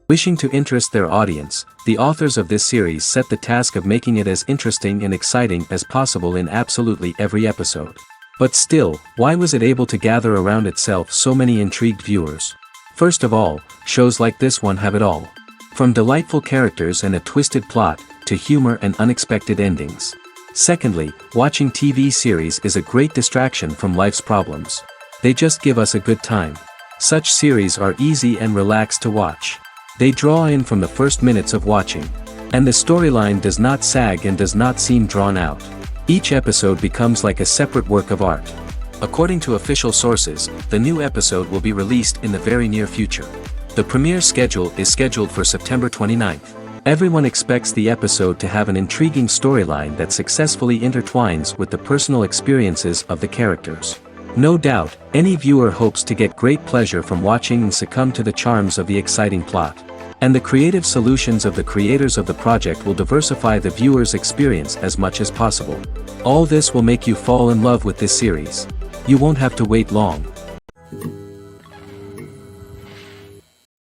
Wishing to interest their audience, the authors of this series set the task of making it as interesting and exciting as possible in absolutely every episode. But still, why was it able to gather around itself so many intrigued viewers? First of all, shows like this one have it all. From delightful characters and a twisted plot, to humor and unexpected endings. Secondly, watching TV series is a great distraction from life's problems. They just give us a good time. Such series are easy and relaxed to watch. They draw in from the first minutes of watching. And the storyline does not sag and does not seem drawn out. Each episode becomes like a separate work of art. According to official sources, the new episode will be released in the very near future. The premiere schedule is scheduled for September 29th. Everyone expects the episode to have an intriguing storyline that successfully intertwines with the personal experiences of the characters. No doubt, any viewer hopes to get great pleasure from watching and succumb to the charms of the exciting plot. And the creative solutions of the creators of the project will diversify the viewer's experience as much as possible. All this will make you fall in love with this series. You won't have to wait long.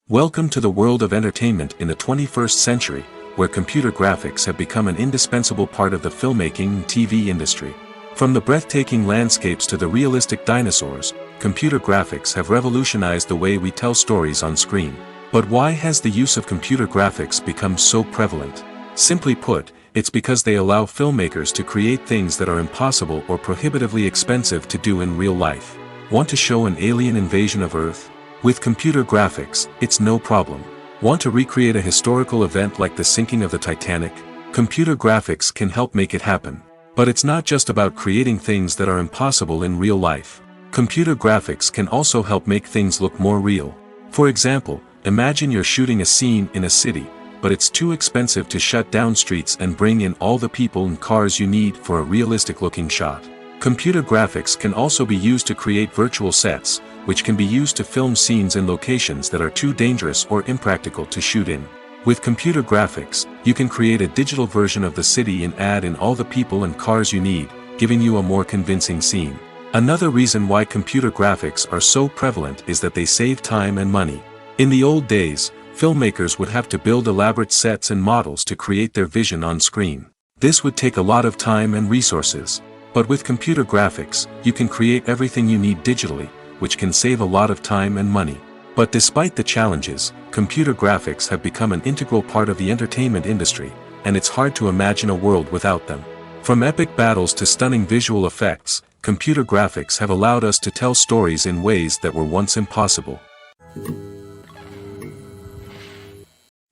Welcome to the world of entertainment in the 21st century, where computer graphics have become an indispensable part of the filmmaking and TV industry. From the breathtaking landscapes to the realistic dinosaurs, computer graphics have revolutionized the way we tell stories on screen. But why has the use of computer graphics become so prevalent? Simply put, it's because they allow filmmakers to create things that are impossible or prohibitively expensive to do in real life. Want to show an alien invasion of Earth? With computer graphics, it's no problem. Want to recreate a historical event like the sinking of the Titanic? Computer graphics can help make it happen. But it's not just about creating things that are impossible in real life. Computer graphics can also help make things look more real. For example, imagine you're shooting a scene in a city, but it's too expensive to shut down streets and bring in all the people and cars you need for a realistic-looking shot. Computer graphics can also be used to create virtual sets, which can be used to film scenes in locations that are too dangerous or impractical to shoot in. With computer graphics, you can create a digital version of the city and add in all the people and cars you need, giving you a more convincing scene. Another reason why computer graphics are so prevalent is that they save time and money. In the old days, filmmakers would have to build elaborate sets and models to create their vision on screen. This would take a lot of time and resources. But with computer graphics, you can create everything you need digitally, which can save a lot of time and money. But despite the challenges, computer graphics have become an integral part of the entertainment industry, and it's hard to imagine a world without them. From epic battles to stunning visual effects, computer graphics have allowed us to tell stories in ways that were once impossible.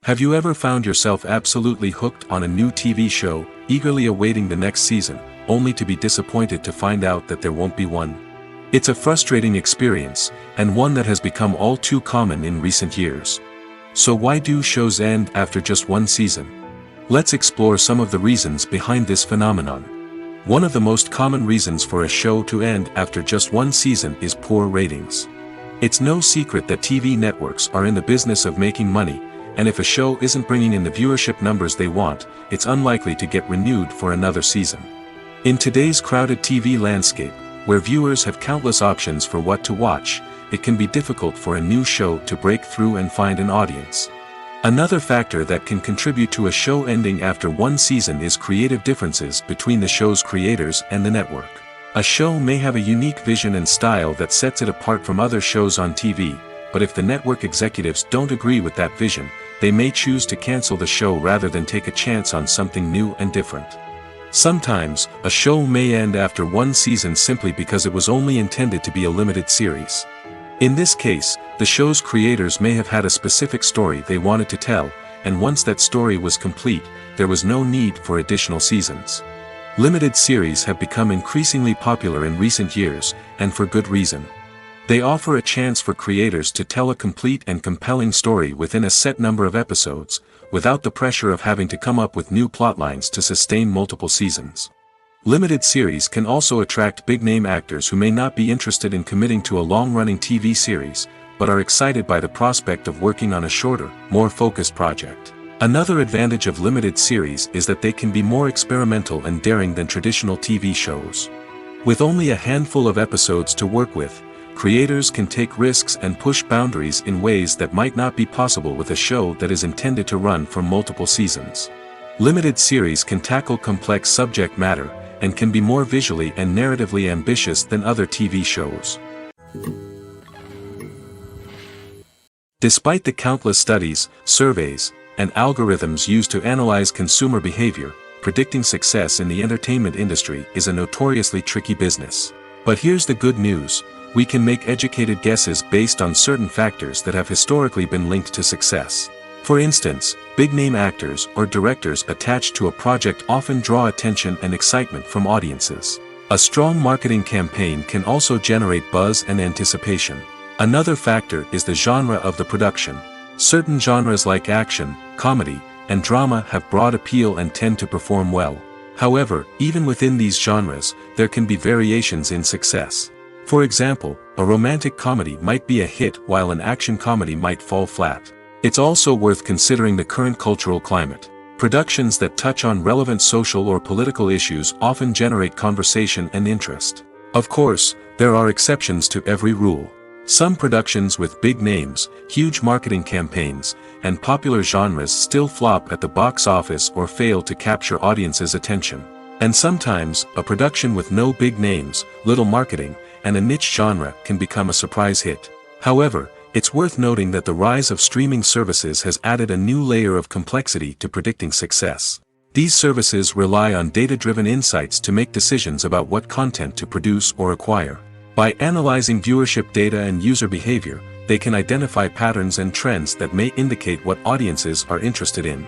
Have you ever found yourself absolutely hooked on a new TV show, eagerly awaiting the next season, only to be disappointed to find out that there won't be one? It's a frustrating experience, and one that has become all too common in recent years. So why do shows end after just one season? Let's explore some of the reasons behind this phenomenon. One of the most common reasons for a show to end after just one season is poor ratings. It's no secret that TV networks are in the business of making money, and if a show isn't bringing in the viewership numbers they want, it's unlikely to get renewed for another season. In today's crowded TV landscape, where viewers have countless options for what to watch, it can be difficult for a new show to break through and find an audience. Another factor that can contribute to a show ending after one season is creative differences between the show's creators and the network. A show may have a unique vision and style that sets it apart from other shows on TV, but if the network executives don't agree with that vision, they may choose to cancel the show rather than take a chance on something new and different. Sometimes, a show may end after one season simply because it was only intended to be a limited series. In this case, the show's creators may have had a specific story they wanted to tell, and once that story was complete, there was no need for additional seasons. Limited series have become increasingly popular in recent years, and for good reason. They offer a chance for creators to tell a complete and compelling story within a set number of episodes, without the pressure of having to come up with new plotlines to sustain multiple seasons. Limited series can also attract big-name actors who may not be interested in committing to a long-running TV series, but are excited by the prospect of working on a shorter, more focused project. Another advantage of limited series is that they can be more experimental and daring than traditional TV shows. With only a handful of episodes to work with, creators can take risks and push boundaries in ways that might not be possible with a show that is intended to run for multiple seasons. Limited series can tackle complex subject matter, and can be more visually and narratively ambitious than other TV shows. Despite the countless studies, surveys, and algorithms used to analyze consumer behavior, predicting success in the entertainment industry is a notoriously tricky business. But here's the good news: we can make educated guesses based on certain factors that have historically been linked to success. For instance, big-name actors or directors attached to a project often draw attention and excitement from audiences. A strong marketing campaign can also generate buzz and anticipation. Another factor is the genre of the production. Certain genres like action, comedy, and drama have broad appeal and tend to perform well. However, even within these genres, there can be variations in success. For example, a romantic comedy might be a hit while an action comedy might fall flat. It's also worth considering the current cultural climate. Productions that touch on relevant social or political issues often generate conversation and interest. Of course, there are exceptions to every rule. Some productions with big names, huge marketing campaigns, and popular genres still flop at the box office or fail to capture audiences' attention. And sometimes, a production with no big names, little marketing, and a niche genre can become a surprise hit. However, it's worth noting that the rise of streaming services has added a new layer of complexity to predicting success. These services rely on data-driven insights to make decisions about what content to produce or acquire. By analyzing viewership data and user behavior, they can identify patterns and trends that may indicate what audiences are interested in.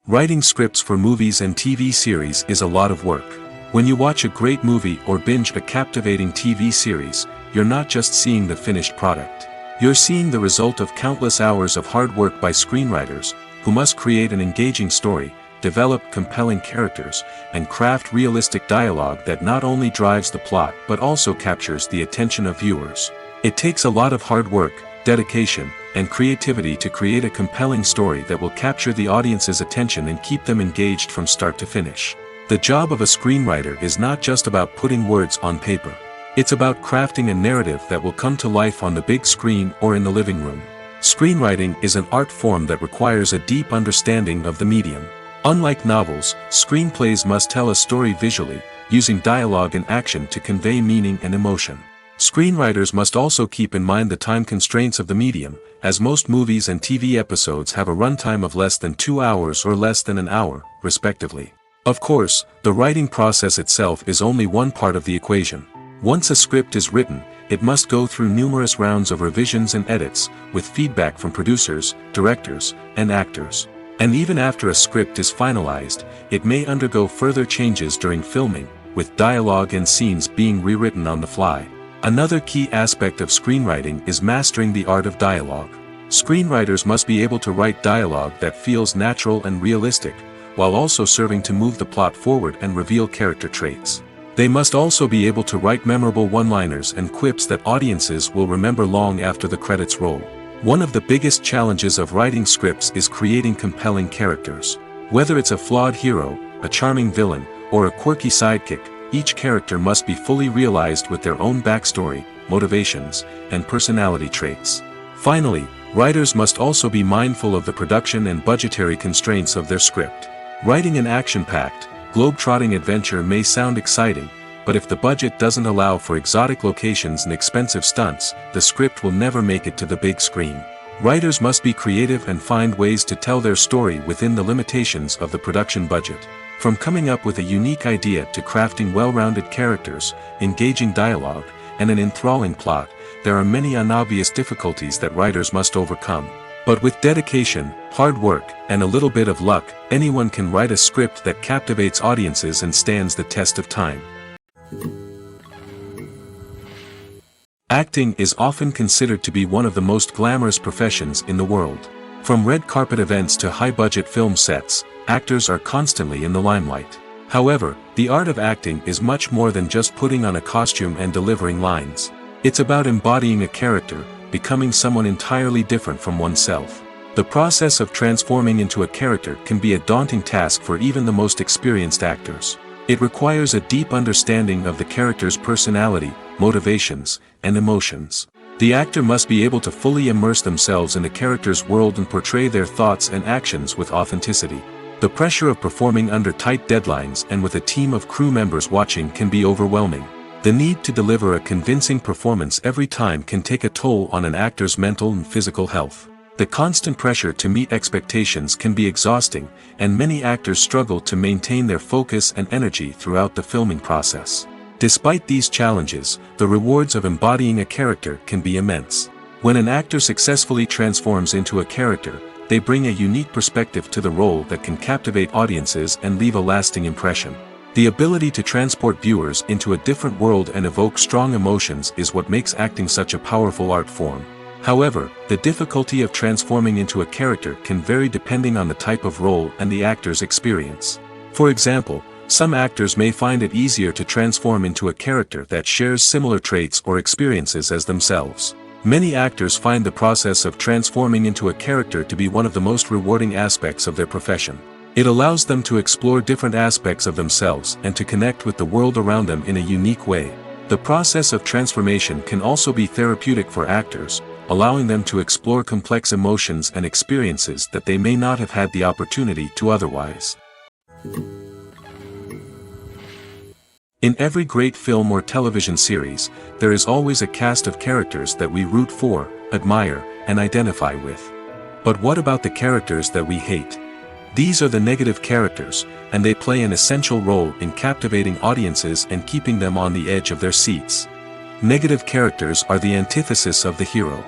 Writing scripts for movies and TV series is a lot of work. When you watch a great movie or binge a captivating TV series, you're not just seeing the finished product. You're seeing the result of countless hours of hard work by screenwriters, who must create an engaging story, develop compelling characters, and craft realistic dialogue that not only drives the plot but also captures the attention of viewers. It takes a lot of hard work, dedication, and creativity to create a compelling story that will capture the audience's attention and keep them engaged from start to finish. The job of a screenwriter is not just about putting words on paper. It's about crafting a narrative that will come to life on the big screen or in the living room. Screenwriting is an art form that requires a deep understanding of the medium. Unlike novels, screenplays must tell a story visually, using dialogue and action to convey meaning and emotion. Screenwriters must also keep in mind the time constraints of the medium, as most movies and TV episodes have a runtime of less than 2 hours or less than an hour, respectively. Of course, the writing process itself is only one part of the equation. Once a script is written, it must go through numerous rounds of revisions and edits, with feedback from producers, directors, and actors. And even after a script is finalized, it may undergo further changes during filming, with dialogue and scenes being rewritten on the fly. Another key aspect of screenwriting is mastering the art of dialogue. Screenwriters must be able to write dialogue that feels natural and realistic, while also serving to move the plot forward and reveal character traits. They must also be able to write memorable one-liners and quips that audiences will remember long after the credits roll. One of the biggest challenges of writing scripts is creating compelling characters. Whether it's a flawed hero, a charming villain, or a quirky sidekick, each character must be fully realized with their own backstory, motivations, and personality traits. Finally, writers must also be mindful of the production and budgetary constraints of their script. Writing an action-packed, globe-trotting adventure may sound exciting, but if the budget doesn't allow for exotic locations and expensive stunts, the script will never make it to the big screen. Writers must be creative and find ways to tell their story within the limitations of the production budget. From coming up with a unique idea to crafting well-rounded characters, engaging dialogue, and an enthralling plot, there are many unobvious difficulties that writers must overcome. But with dedication, hard work, and a little bit of luck, anyone can write a script that captivates audiences and stands the test of time. Acting is often considered to be one of the most glamorous professions in the world. From red carpet events to high-budget film sets, actors are constantly in the limelight. However, the art of acting is much more than just putting on a costume and delivering lines. It's about embodying a character, becoming someone entirely different from oneself. The process of transforming into a character can be a daunting task for even the most experienced actors. It requires a deep understanding of the character's personality, motivations, and emotions. The actor must be able to fully immerse themselves in the character's world and portray their thoughts and actions with authenticity. The pressure of performing under tight deadlines and with a team of crew members watching can be overwhelming. The need to deliver a convincing performance every time can take a toll on an actor's mental and physical health. The constant pressure to meet expectations can be exhausting, and many actors struggle to maintain their focus and energy throughout the filming process. Despite these challenges, the rewards of embodying a character can be immense. When an actor successfully transforms into a character, they bring a unique perspective to the role that can captivate audiences and leave a lasting impression. The ability to transport viewers into a different world and evoke strong emotions is what makes acting such a powerful art form. However, the difficulty of transforming into a character can vary depending on the type of role and the actor's experience. For example, some actors may find it easier to transform into a character that shares similar traits or experiences as themselves. Many actors find the process of transforming into a character to be one of the most rewarding aspects of their profession. It allows them to explore different aspects of themselves and to connect with the world around them in a unique way. The process of transformation can also be therapeutic for actors, allowing them to explore complex emotions and experiences that they may not have had the opportunity to otherwise. In every great film or television series, there is always a cast of characters that we root for, admire, and identify with. But what about the characters that we hate? These are the negative characters, and they play an essential role in captivating audiences and keeping them on the edge of their seats. Negative characters are the antithesis of the hero.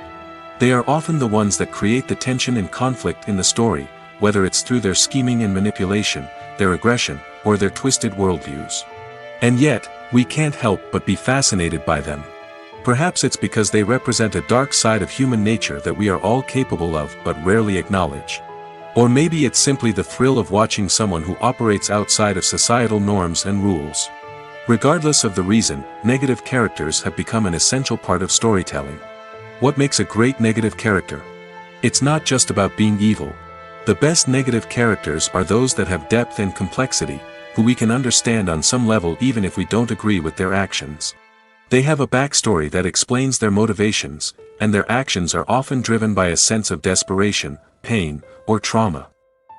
They are often the ones that create the tension and conflict in the story, whether it's through their scheming and manipulation, their aggression, or their twisted worldviews. And yet, we can't help but be fascinated by them. Perhaps it's because they represent a dark side of human nature that we are all capable of but rarely acknowledge. Or maybe it's simply the thrill of watching someone who operates outside of societal norms and rules. Regardless of the reason, negative characters have become an essential part of storytelling. What makes a great negative character? It's not just about being evil. The best negative characters are those that have depth and complexity, who we can understand on some level even if we don't agree with their actions. They have a backstory that explains their motivations, and their actions are often driven by a sense of desperation, pain, or trauma.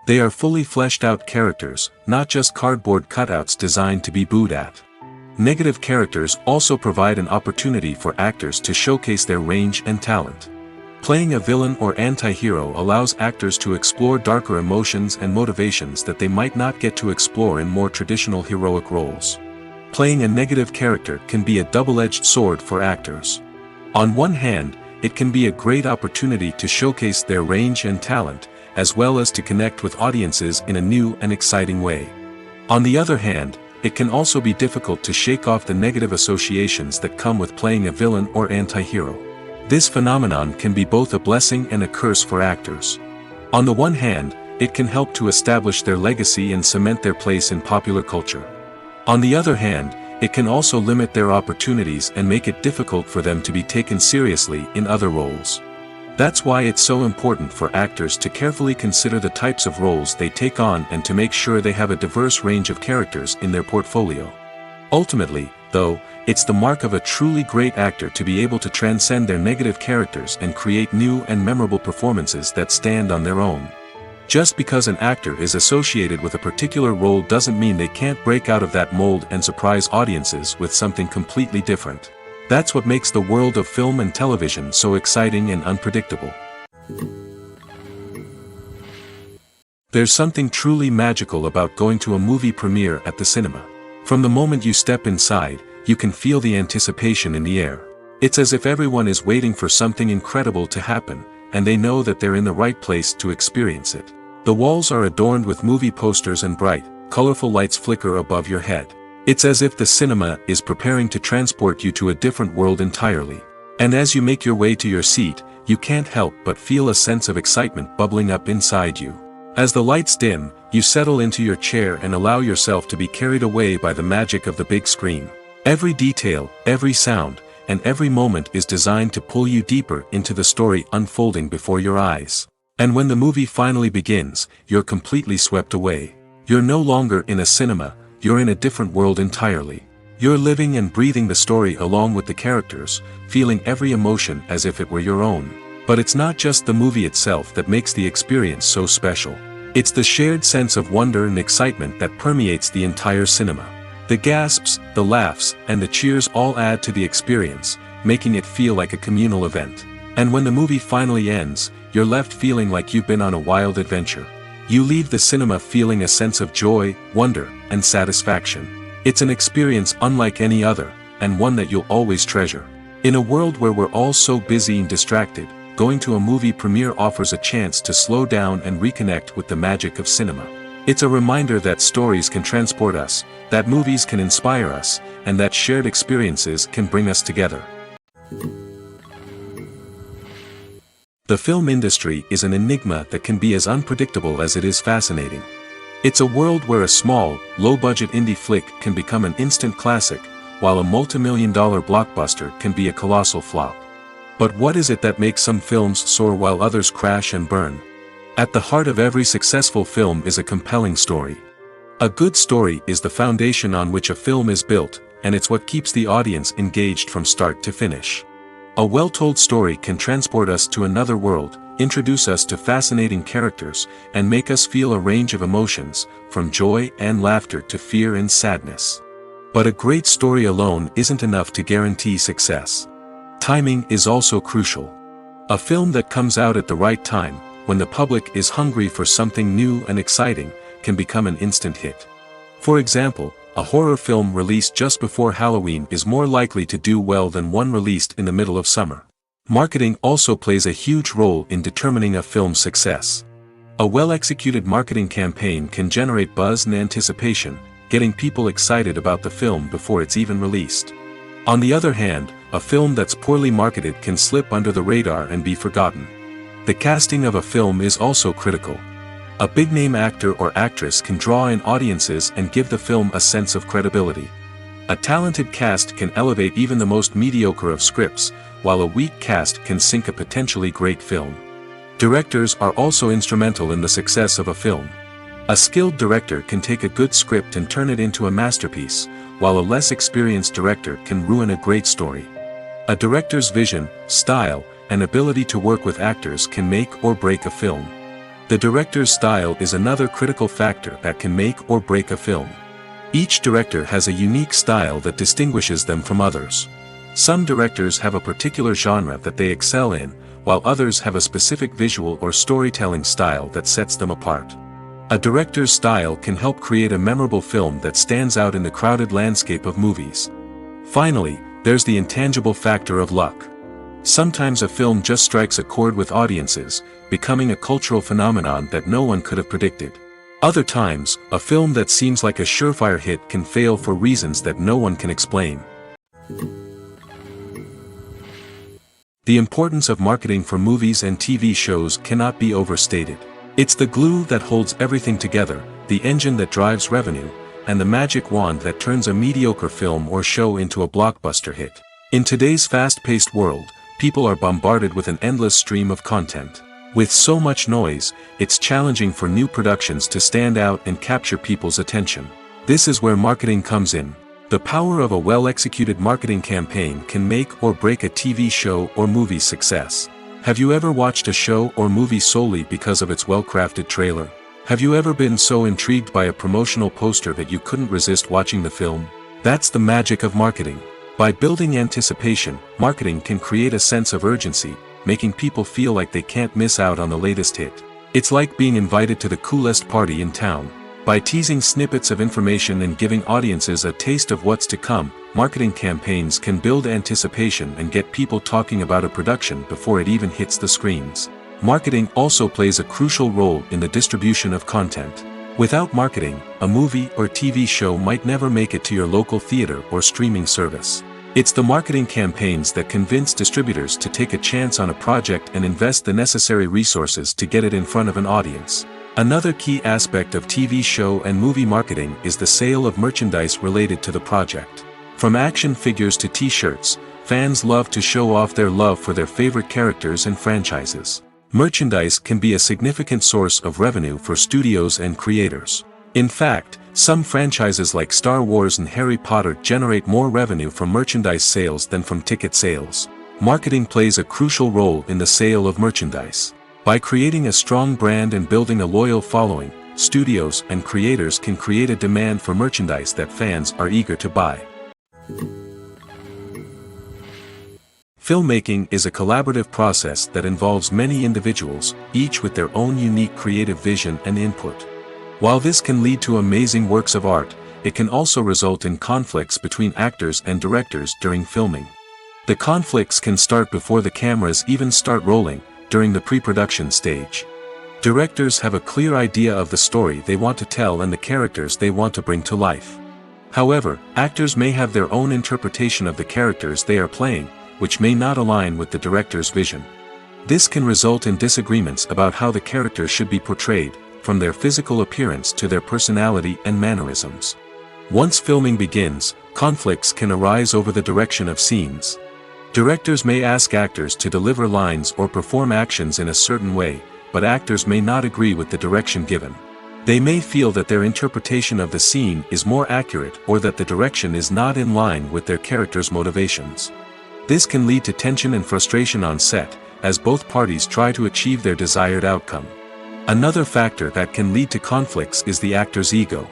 They are fully fleshed out characters, not just cardboard cutouts designed to be booed at. Negative characters also provide an opportunity for actors to showcase their range and talent. Playing a villain or anti-hero allows actors to explore darker emotions and motivations that they might not get to explore in more traditional heroic roles. Playing a negative character can be a double-edged sword for actors. On one hand, it can be a great opportunity to showcase their range and talent, as well as to connect with audiences in a new and exciting way. On the other hand, it can also be difficult to shake off the negative associations that come with playing a villain or anti-hero. This phenomenon can be both a blessing and a curse for actors. On the one hand, it can help to establish their legacy and cement their place in popular culture. On the other hand, it can also limit their opportunities and make it difficult for them to be taken seriously in other roles. That's why it's so important for actors to carefully consider the types of roles they take on and to make sure they have a diverse range of characters in their portfolio. Ultimately, though, it's the mark of a truly great actor to be able to transcend their negative characters and create new and memorable performances that stand on their own. Just because an actor is associated with a particular role doesn't mean they can't break out of that mold and surprise audiences with something completely different. That's what makes the world of film and television so exciting and unpredictable. There's something truly magical about going to a movie premiere at the cinema. From the moment you step inside, you can feel the anticipation in the air. It's as if everyone is waiting for something incredible to happen, and they know that they're in the right place to experience it. The walls are adorned with movie posters and bright, colorful lights flicker above your head. It's as if the cinema is preparing to transport you to a different world entirely. And as you make your way to your seat, you can't help but feel a sense of excitement bubbling up inside you. As the lights dim, you settle into your chair and allow yourself to be carried away by the magic of the big screen. Every detail, every sound, and every moment is designed to pull you deeper into the story unfolding before your eyes. And when the movie finally begins, you're completely swept away. You're no longer in a cinema, you're in a different world entirely. You're living and breathing the story along with the characters, feeling every emotion as if it were your own. But it's not just the movie itself that makes the experience so special. It's the shared sense of wonder and excitement that permeates the entire cinema. The gasps, the laughs, and the cheers all add to the experience, making it feel like a communal event. And when the movie finally ends, you're left feeling like you've been on a wild adventure. You leave the cinema feeling a sense of joy, wonder, and satisfaction. It's an experience unlike any other, and one that you'll always treasure. In a world where we're all so busy and distracted, going to a movie premiere offers a chance to slow down and reconnect with the magic of cinema. It's a reminder that stories can transport us, that movies can inspire us, and that shared experiences can bring us together. The film industry is an enigma that can be as unpredictable as it is fascinating. It's a world where a small, low-budget indie flick can become an instant classic, while a multi-million-dollar blockbuster can be a colossal flop. But what is it that makes some films soar while others crash and burn? At the heart of every successful film is a compelling story. A good story is the foundation on which a film is built, and it's what keeps the audience engaged from start to finish. A well-told story can transport us to another world, introduce us to fascinating characters, and make us feel a range of emotions, from joy and laughter to fear and sadness. But a great story alone isn't enough to guarantee success. Timing is also crucial. A film that comes out at the right time, when the public is hungry for something new and exciting, can become an instant hit. For example, a horror film released just before Halloween is more likely to do well than one released in the middle of summer. Marketing also plays a huge role in determining a film's success. A well-executed marketing campaign can generate buzz and anticipation, getting people excited about the film before it's even released. On the other hand, a film that's poorly marketed can slip under the radar and be forgotten. The casting of a film is also critical. A big-name actor or actress can draw in audiences and give the film a sense of credibility. A talented cast can elevate even the most mediocre of scripts, while a weak cast can sink a potentially great film. Directors are also instrumental in the success of a film. A skilled director can take a good script and turn it into a masterpiece, while a less experienced director can ruin a great story. A director's vision, style, and ability to work with actors can make or break a film. The director's style is another critical factor that can make or break a film. Each director has a unique style that distinguishes them from others. Some directors have a particular genre that they excel in, while others have a specific visual or storytelling style that sets them apart. A director's style can help create a memorable film that stands out in the crowded landscape of movies. Finally, there's the intangible factor of luck. Sometimes a film just strikes a chord with audiences, becoming a cultural phenomenon that no one could have predicted. Other times, a film that seems like a surefire hit can fail for reasons that no one can explain. The importance of marketing for movies and TV shows cannot be overstated. It's the glue that holds everything together, the engine that drives revenue, and the magic wand that turns a mediocre film or show into a blockbuster hit. In today's fast-paced world, people are bombarded with an endless stream of content. With so much noise, it's challenging for new productions to stand out and capture people's attention. This is where marketing comes in. The power of a well-executed marketing campaign can make or break a TV show or movie's success. Have you ever watched a show or movie solely because of its well-crafted trailer? Have you ever been so intrigued by a promotional poster that you couldn't resist watching the film? That's the magic of marketing. By building anticipation, marketing can create a sense of urgency, making people feel like they can't miss out on the latest hit. It's like being invited to the coolest party in town. By teasing snippets of information and giving audiences a taste of what's to come, marketing campaigns can build anticipation and get people talking about a production before it even hits the screens. Marketing also plays a crucial role in the distribution of content. Without marketing, a movie or TV show might never make it to your local theater or streaming service. It's the marketing campaigns that convince distributors to take a chance on a project and invest the necessary resources to get it in front of an audience. Another key aspect of TV show and movie marketing is the sale of merchandise related to the project. From action figures to t-shirts, fans love to show off their love for their favorite characters and franchises. Merchandise can be a significant source of revenue for studios and creators. In fact, some franchises like Star Wars and Harry Potter generate more revenue from merchandise sales than from ticket sales. Marketing plays a crucial role in the sale of merchandise. By creating a strong brand and building a loyal following, studios and creators can create a demand for merchandise that fans are eager to buy. Filmmaking is a collaborative process that involves many individuals, each with their own unique creative vision and input. While this can lead to amazing works of art, it can also result in conflicts between actors and directors during filming. The conflicts can start before the cameras even start rolling, during the pre-production stage. Directors have a clear idea of the story they want to tell and the characters they want to bring to life. However, actors may have their own interpretation of the characters they are playing, which may not align with the director's vision. This can result in disagreements about how the characters should be portrayed, from their physical appearance to their personality and mannerisms. Once filming begins, conflicts can arise over the direction of scenes. Directors may ask actors to deliver lines or perform actions in a certain way, but actors may not agree with the direction given. They may feel that their interpretation of the scene is more accurate or that the direction is not in line with their character's motivations. This can lead to tension and frustration on set, as both parties try to achieve their desired outcome. Another factor that can lead to conflicts is the actor's ego.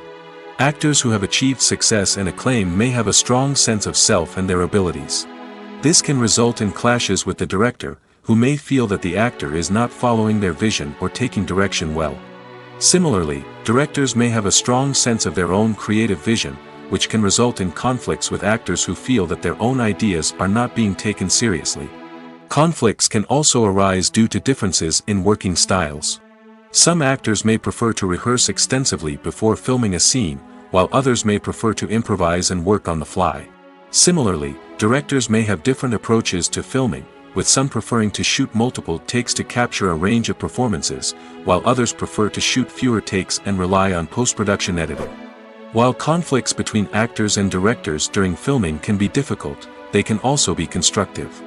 Actors who have achieved success and acclaim may have a strong sense of self and their abilities. This can result in clashes with the director, who may feel that the actor is not following their vision or taking direction well. Similarly, directors may have a strong sense of their own creative vision, which can result in conflicts with actors who feel that their own ideas are not being taken seriously. Conflicts can also arise due to differences in working styles. Some actors may prefer to rehearse extensively before filming a scene, while others may prefer to improvise and work on the fly. Similarly, directors may have different approaches to filming, with some preferring to shoot multiple takes to capture a range of performances, while others prefer to shoot fewer takes and rely on post-production editing. While conflicts between actors and directors during filming can be difficult, they can also be constructive.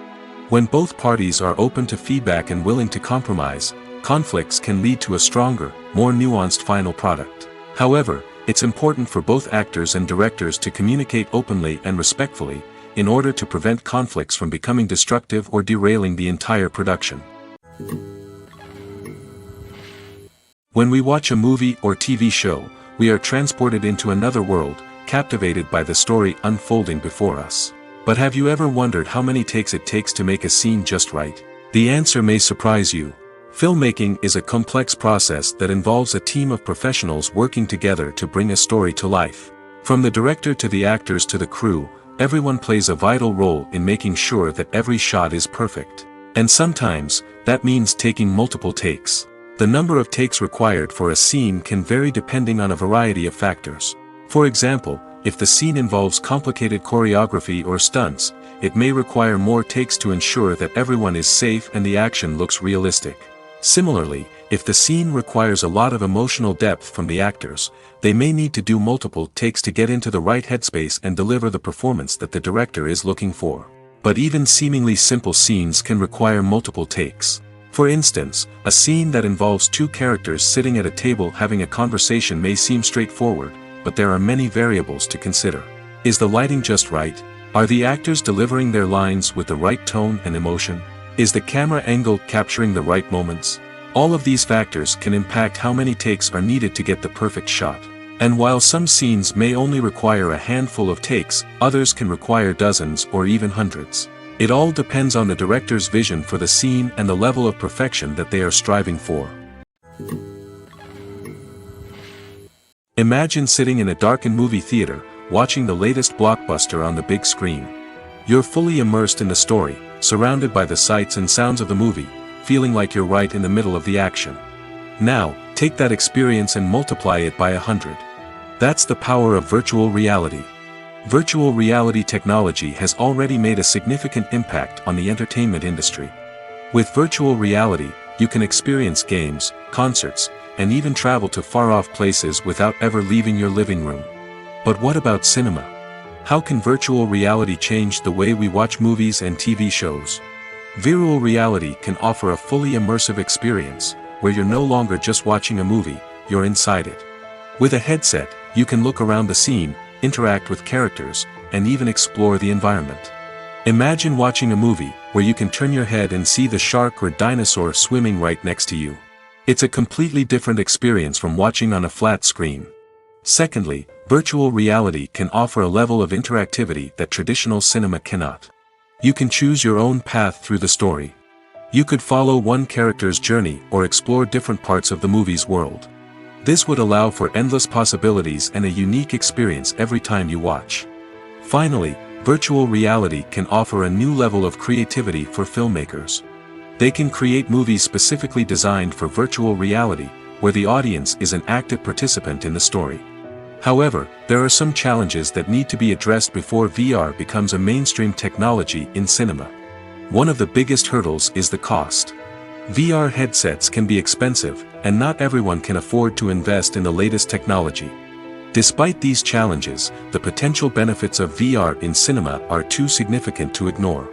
When both parties are open to feedback and willing to compromise, conflicts can lead to a stronger, more nuanced final product. However, it's important for both actors and directors to communicate openly and respectfully, in order to prevent conflicts from becoming destructive or derailing the entire production. When we watch a movie or TV show, we are transported into another world, captivated by the story unfolding before us. But have you ever wondered how many takes it takes to make a scene just right? The answer may surprise you. Filmmaking is a complex process that involves a team of professionals working together to bring a story to life. From the director to the actors to the crew, everyone plays a vital role in making sure that every shot is perfect. And sometimes, that means taking multiple takes. The number of takes required for a scene can vary depending on a variety of factors. For example, if the scene involves complicated choreography or stunts, it may require more takes to ensure that everyone is safe and the action looks realistic. Similarly, if the scene requires a lot of emotional depth from the actors, they may need to do multiple takes to get into the right headspace and deliver the performance that the director is looking for. But even seemingly simple scenes can require multiple takes. For instance, a scene that involves two characters sitting at a table having a conversation may seem straightforward, but there are many variables to consider. Is the lighting just right? Are the actors delivering their lines with the right tone and emotion? Is the camera angle capturing the right moments? All of these factors can impact how many takes are needed to get the perfect shot. And while some scenes may only require a handful of takes, others can require dozens or even hundreds. It all depends on the director's vision for the scene and the level of perfection that they are striving for. Imagine sitting in a darkened movie theater, watching the latest blockbuster on the big screen. You're fully immersed in the story, surrounded by the sights and sounds of the movie, feeling like you're right in the middle of the action. Now, take that experience and multiply it by 100. That's the power of virtual reality. Virtual reality technology has already made a significant impact on the entertainment industry. With virtual reality, you can experience games, concerts, and even travel to far-off places without ever leaving your living room. But what about cinema? How can virtual reality change the way we watch movies and TV shows? Virtual reality can offer a fully immersive experience, where you're no longer just watching a movie, you're inside it. With a headset, you can look around the scene, interact with characters, and even explore the environment. Imagine watching a movie where you can turn your head and see the shark or dinosaur swimming right next to you. It's a completely different experience from watching on a flat screen. Secondly, virtual reality can offer a level of interactivity that traditional cinema cannot. You can choose your own path through the story. You could follow one character's journey or explore different parts of the movie's world. This would allow for endless possibilities and a unique experience every time you watch. Finally, virtual reality can offer a new level of creativity for filmmakers. They can create movies specifically designed for virtual reality, where the audience is an active participant in the story. However, there are some challenges that need to be addressed before VR becomes a mainstream technology in cinema. One of the biggest hurdles is the cost. VR headsets can be expensive, and not everyone can afford to invest in the latest technology. Despite these challenges, the potential benefits of VR in cinema are too significant to ignore.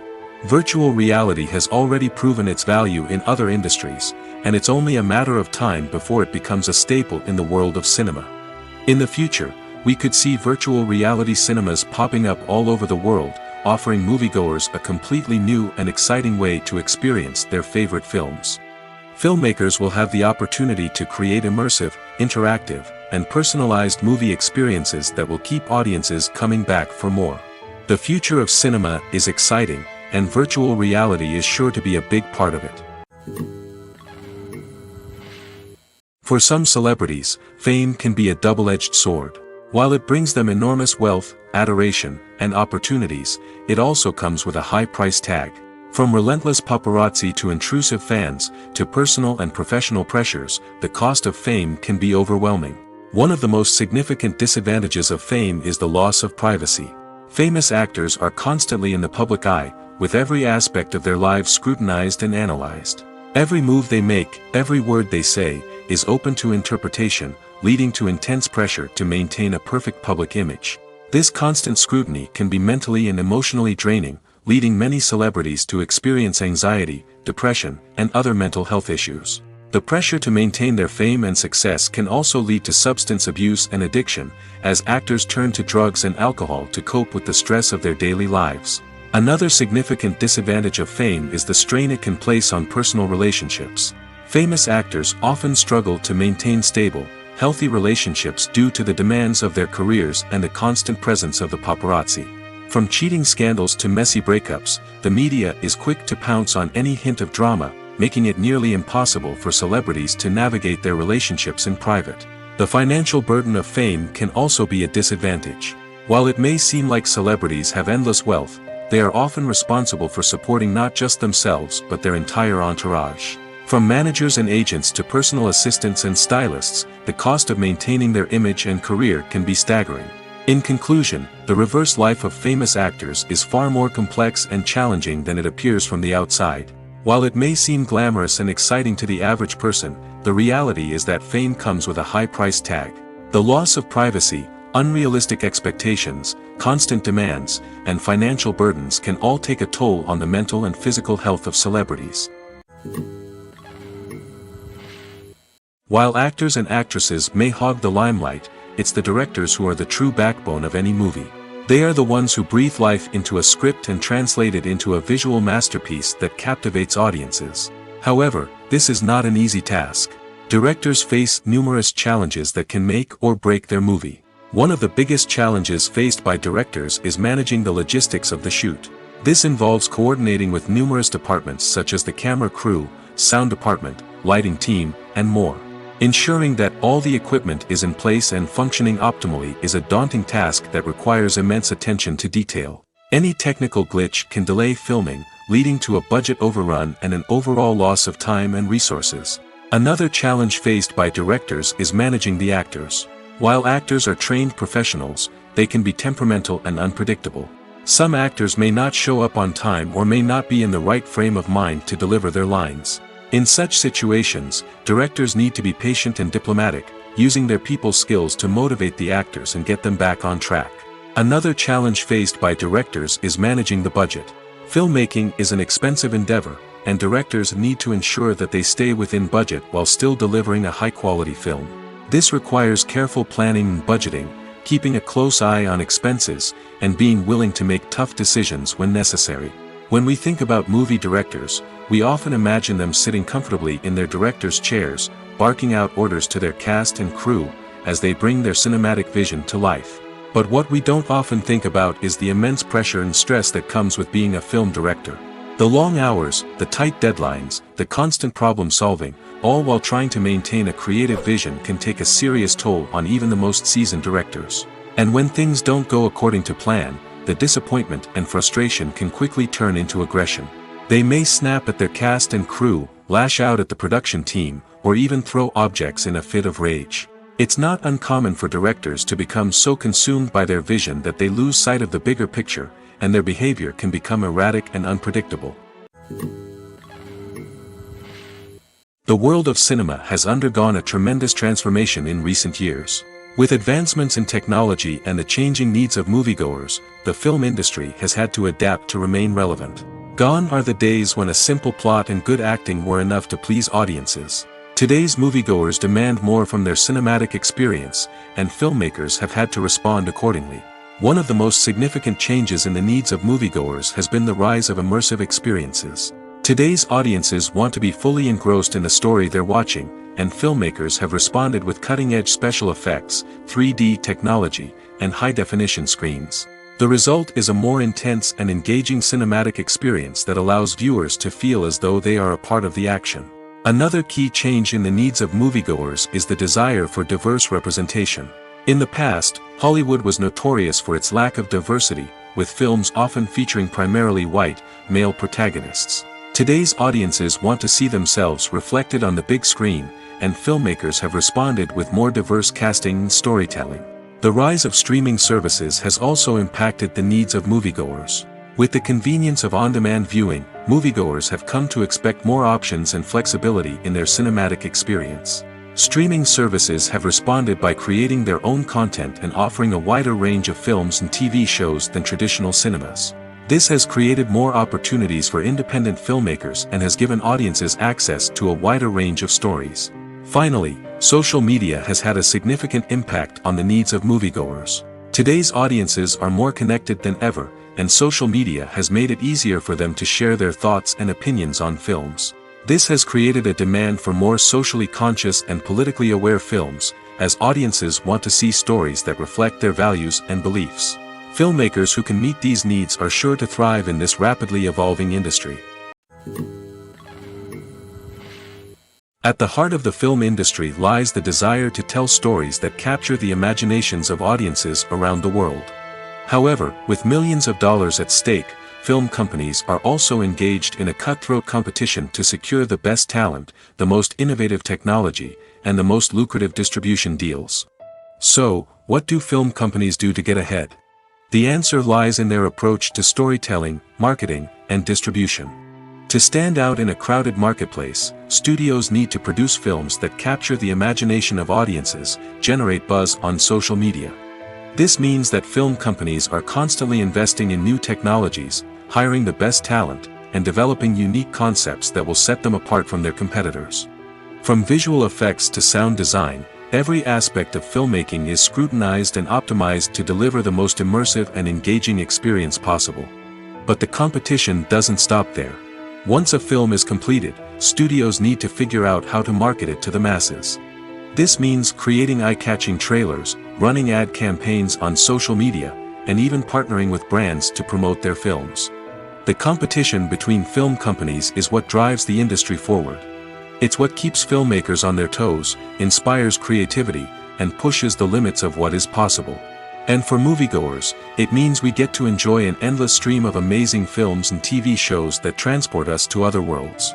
Virtual reality has already proven its value in other industries, and it's only a matter of time before it becomes a staple in the world of cinema. In the future, we could see virtual reality cinemas popping up all over the world, offering moviegoers a completely new and exciting way to experience their favorite films. Filmmakers will have the opportunity to create immersive, interactive, and personalized movie experiences that will keep audiences coming back for more. The future of cinema is exciting, and virtual reality is sure to be a big part of it. For some celebrities, fame can be a double-edged sword. While it brings them enormous wealth, adoration, and opportunities, it also comes with a high price tag. From relentless paparazzi to intrusive fans, to personal and professional pressures, the cost of fame can be overwhelming. One of the most significant disadvantages of fame is the loss of privacy. Famous actors are constantly in the public eye, with every aspect of their lives scrutinized and analyzed. Every move they make, every word they say, is open to interpretation, leading to intense pressure to maintain a perfect public image. This constant scrutiny can be mentally and emotionally draining, leading many celebrities to experience anxiety, depression, and other mental health issues. The pressure to maintain their fame and success can also lead to substance abuse and addiction, as actors turn to drugs and alcohol to cope with the stress of their daily lives. Another significant disadvantage of fame is the strain it can place on personal relationships. Famous actors often struggle to maintain stable, healthy relationships due to the demands of their careers and the constant presence of the paparazzi. From cheating scandals to messy breakups, the media is quick to pounce on any hint of drama, making it nearly impossible for celebrities to navigate their relationships in private. The financial burden of fame can also be a disadvantage. While it may seem like celebrities have endless wealth, they are often responsible for supporting not just themselves but their entire entourage. From managers and agents to personal assistants and stylists, the cost of maintaining their image and career can be staggering. In conclusion, the reverse life of famous actors is far more complex and challenging than it appears from the outside. While it may seem glamorous and exciting to the average person, the reality is that fame comes with a high price tag. The loss of privacy, unrealistic expectations, constant demands, and financial burdens can all take a toll on the mental and physical health of celebrities. While actors and actresses may hog the limelight, it's the directors who are the true backbone of any movie. They are the ones who breathe life into a script and translate it into a visual masterpiece that captivates audiences. However, this is not an easy task. Directors face numerous challenges that can make or break their movie. One of the biggest challenges faced by directors is managing the logistics of the shoot. This involves coordinating with numerous departments such as the camera crew, sound department, lighting team, and more. Ensuring that all the equipment is in place and functioning optimally is a daunting task that requires immense attention to detail. Any technical glitch can delay filming, leading to a budget overrun and an overall loss of time and resources. Another challenge faced by directors is managing the actors. While actors are trained professionals, they can be temperamental and unpredictable. Some actors may not show up on time or may not be in the right frame of mind to deliver their lines. In such situations, directors need to be patient and diplomatic, using their people skills to motivate the actors and get them back on track. Another challenge faced by directors is managing the budget. Filmmaking is an expensive endeavor, and directors need to ensure that they stay within budget while still delivering a high-quality film. This requires careful planning and budgeting, keeping a close eye on expenses, and being willing to make tough decisions when necessary. When we think about movie directors, we often imagine them sitting comfortably in their director's chairs, barking out orders to their cast and crew, as they bring their cinematic vision to life. But what we don't often think about is the immense pressure and stress that comes with being a film director. The long hours, the tight deadlines, the constant problem solving, all while trying to maintain a creative vision can take a serious toll on even the most seasoned directors. And when things don't go according to plan, the disappointment and frustration can quickly turn into aggression. They may snap at their cast and crew, lash out at the production team, or even throw objects in a fit of rage. It's not uncommon for directors to become so consumed by their vision that they lose sight of the bigger picture, and their behavior can become erratic and unpredictable. The world of cinema has undergone a tremendous transformation in recent years. With advancements in technology and the changing needs of moviegoers, the film industry has had to adapt to remain relevant. Gone are the days when a simple plot and good acting were enough to please audiences. Today's moviegoers demand more from their cinematic experience, and filmmakers have had to respond accordingly. One of the most significant changes in the needs of moviegoers has been the rise of immersive experiences. Today's audiences want to be fully engrossed in the story they're watching, and filmmakers have responded with cutting-edge special effects, 3D technology, and high-definition screens. The result is a more intense and engaging cinematic experience that allows viewers to feel as though they are a part of the action. Another key change in the needs of moviegoers is the desire for diverse representation. In the past, Hollywood was notorious for its lack of diversity, with films often featuring primarily white, male protagonists. Today's audiences want to see themselves reflected on the big screen, and filmmakers have responded with more diverse casting and storytelling. The rise of streaming services has also impacted the needs of moviegoers. With the convenience of on-demand viewing, moviegoers have come to expect more options and flexibility in their cinematic experience. Streaming services have responded by creating their own content and offering a wider range of films and TV shows than traditional cinemas. This has created more opportunities for independent filmmakers and has given audiences access to a wider range of stories. Finally, social media has had a significant impact on the needs of moviegoers. Today's audiences are more connected than ever, and social media has made it easier for them to share their thoughts and opinions on films. This has created a demand for more socially conscious and politically aware films, as audiences want to see stories that reflect their values and beliefs. Filmmakers who can meet these needs are sure to thrive in this rapidly evolving industry. At the heart of the film industry lies the desire to tell stories that capture the imaginations of audiences around the world. However, with millions of dollars at stake, film companies are also engaged in a cutthroat competition to secure the best talent, the most innovative technology, and the most lucrative distribution deals. So, what do film companies do to get ahead? The answer lies in their approach to storytelling, marketing, and distribution. To stand out in a crowded marketplace, studios need to produce films that capture the imagination of audiences, generate buzz on social media. This means that film companies are constantly investing in new technologies, hiring the best talent, and developing unique concepts that will set them apart from their competitors. From visual effects to sound design, every aspect of filmmaking is scrutinized and optimized to deliver the most immersive and engaging experience possible. But the competition doesn't stop there. Once a film is completed, studios need to figure out how to market it to the masses. This means creating eye-catching trailers, running ad campaigns on social media, and even partnering with brands to promote their films. The competition between film companies is what drives the industry forward. It's what keeps filmmakers on their toes, inspires creativity, and pushes the limits of what is possible. And for moviegoers, it means we get to enjoy an endless stream of amazing films and TV shows that transport us to other worlds.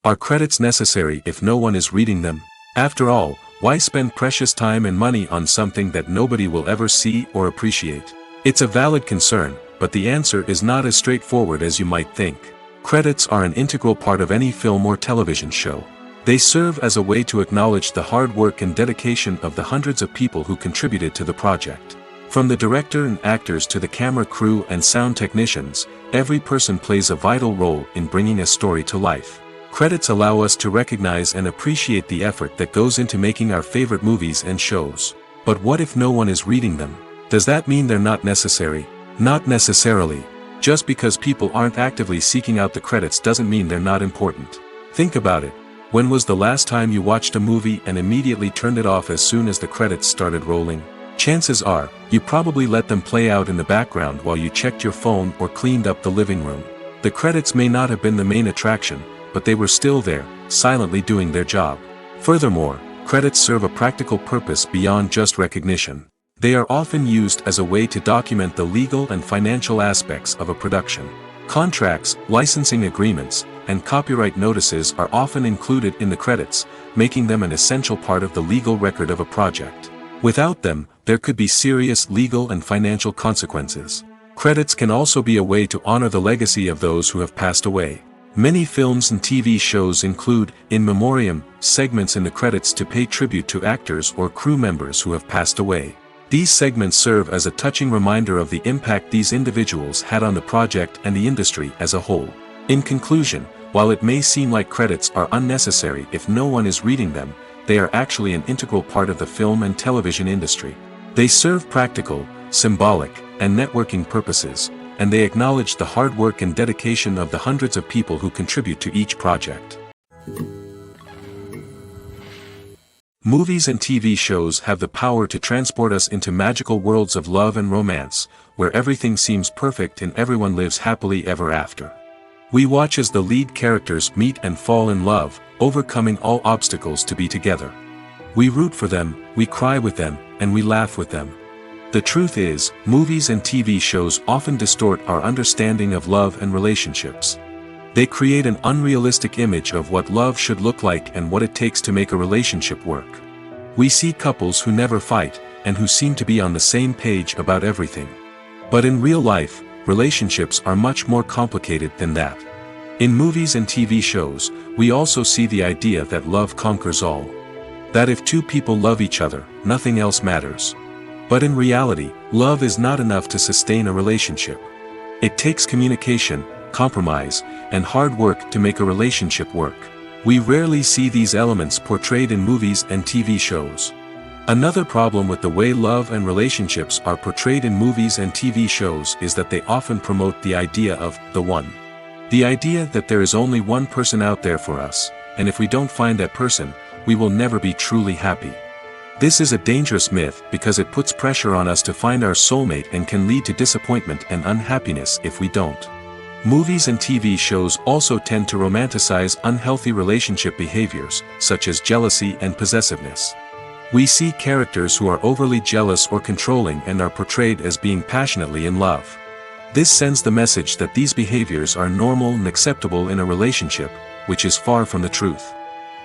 Are credits necessary if no one is reading them? After all, why spend precious time and money on something that nobody will ever see or appreciate? It's a valid concern, but the answer is not as straightforward as you might think. Credits are an integral part of any film or television show. They serve as a way to acknowledge the hard work and dedication of the hundreds of people who contributed to the project. From the director and actors to the camera crew and sound technicians, every person plays a vital role in bringing a story to life. Credits allow us to recognize and appreciate the effort that goes into making our favorite movies and shows. But what if no one is reading them? Does that mean they're not necessary? Not necessarily. Just because people aren't actively seeking out the credits doesn't mean they're not important. Think about it. When was the last time you watched a movie and immediately turned it off as soon as the credits started rolling? Chances are, you probably let them play out in the background while you checked your phone or cleaned up the living room. The credits may not have been the main attraction, but they were still there, silently doing their job. Furthermore, credits serve a practical purpose beyond just recognition. They are often used as a way to document the legal and financial aspects of a production. Contracts, licensing agreements, and copyright notices are often included in the credits, making them an essential part of the legal record of a project. Without them, there could be serious legal and financial consequences. Credits can also be a way to honor the legacy of those who have passed away. Many films and TV shows include, in memoriam, segments in the credits to pay tribute to actors or crew members who have passed away. These segments serve as a touching reminder of the impact these individuals had on the project and the industry as a whole. In conclusion, while it may seem like credits are unnecessary if no one is reading them, they are actually an integral part of the film and television industry. They serve practical, symbolic, and networking purposes, and they acknowledge the hard work and dedication of the hundreds of people who contribute to each project. Movies and TV shows have the power to transport us into magical worlds of love and romance, where everything seems perfect and everyone lives happily ever after. We watch as the lead characters meet and fall in love, overcoming all obstacles to be together. We root for them, we cry with them, and we laugh with them. The truth is, movies and TV shows often distort our understanding of love and relationships. They create an unrealistic image of what love should look like and what it takes to make a relationship work. We see couples who never fight, and who seem to be on the same page about everything. But in real life, relationships are much more complicated than that. In movies and TV shows, we also see the idea that love conquers all. That if two people love each other, nothing else matters. But in reality, love is not enough to sustain a relationship. It takes communication, compromise, and hard work to make a relationship work. We rarely see these elements portrayed in movies and TV shows. Another problem with the way love and relationships are portrayed in movies and TV shows is that they often promote the idea of the one. The idea that there is only one person out there for us, and if we don't find that person, we will never be truly happy. This is a dangerous myth because it puts pressure on us to find our soulmate and can lead to disappointment and unhappiness if we don't. Movies and TV shows also tend to romanticize unhealthy relationship behaviors, such as jealousy and possessiveness. We see characters who are overly jealous or controlling and are portrayed as being passionately in love. This sends the message that these behaviors are normal and acceptable in a relationship, which is far from the truth.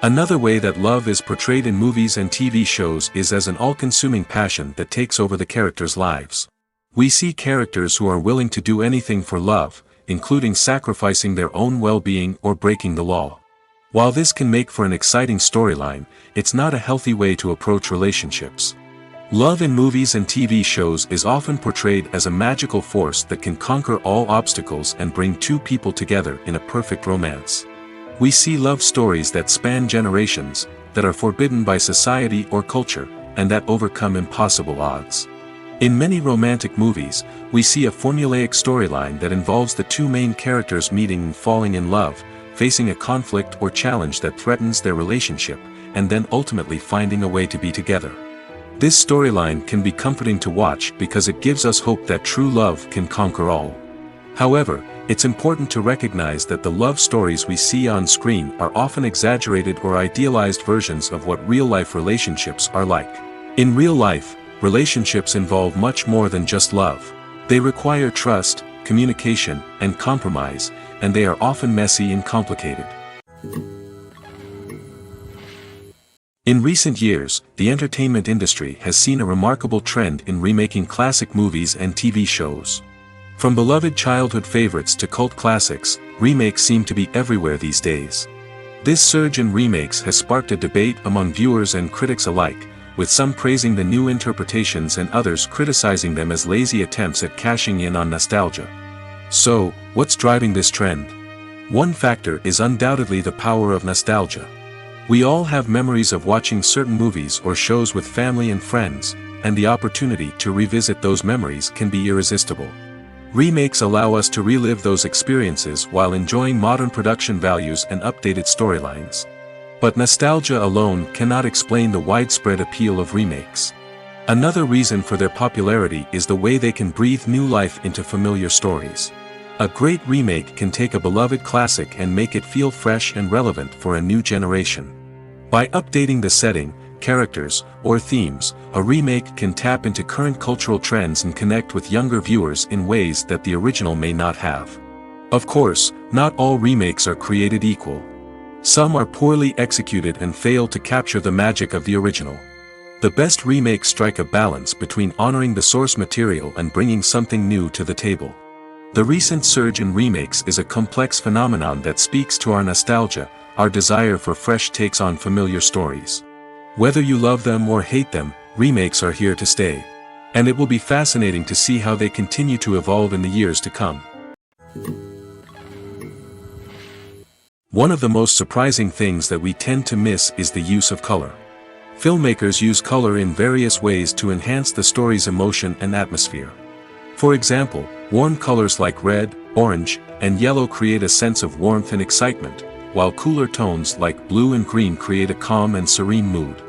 Another way that love is portrayed in movies and TV shows is as an all-consuming passion that takes over the characters' lives. We see characters who are willing to do anything for love, including sacrificing their own well-being or breaking the law. While this can make for an exciting storyline, it's not a healthy way to approach relationships. Love in movies and TV shows is often portrayed as a magical force that can conquer all obstacles and bring two people together in a perfect romance. We see love stories that span generations, that are forbidden by society or culture, and that overcome impossible odds. In many romantic movies, we see a formulaic storyline that involves the two main characters meeting and falling in love, facing a conflict or challenge that threatens their relationship, and then ultimately finding a way to be together. This storyline can be comforting to watch because it gives us hope that true love can conquer all. However, it's important to recognize that the love stories we see on screen are often exaggerated or idealized versions of what real-life relationships are like. In real life, relationships involve much more than just love. They require trust, communication, and compromise, and they are often messy and complicated. In recent years, the entertainment industry has seen a remarkable trend in remaking classic movies and TV shows. From beloved childhood favorites to cult classics, remakes seem to be everywhere these days. This surge in remakes has sparked a debate among viewers and critics alike, with some praising the new interpretations and others criticizing them as lazy attempts at cashing in on nostalgia. So, what's driving this trend? One factor is undoubtedly the power of nostalgia. We all have memories of watching certain movies or shows with family and friends, and the opportunity to revisit those memories can be irresistible. Remakes allow us to relive those experiences while enjoying modern production values and updated storylines. But nostalgia alone cannot explain the widespread appeal of remakes. Another reason for their popularity is the way they can breathe new life into familiar stories. A great remake can take a beloved classic and make it feel fresh and relevant for a new generation. By updating the setting, characters, or themes, a remake can tap into current cultural trends and connect with younger viewers in ways that the original may not have. Of course, not all remakes are created equal. Some are poorly executed and fail to capture the magic of the original. The best remakes strike a balance between honoring the source material and bringing something new to the table. The recent surge in remakes is a complex phenomenon that speaks to our nostalgia, our desire for fresh takes on familiar stories. Whether you love them or hate them, remakes are here to stay. And it will be fascinating to see how they continue to evolve in the years to come. One of the most surprising things that we tend to miss is the use of color. Filmmakers use color in various ways to enhance the story's emotion and atmosphere. For example, warm colors like red, orange, and yellow create a sense of warmth and excitement, while cooler tones like blue and green create a calm and serene mood.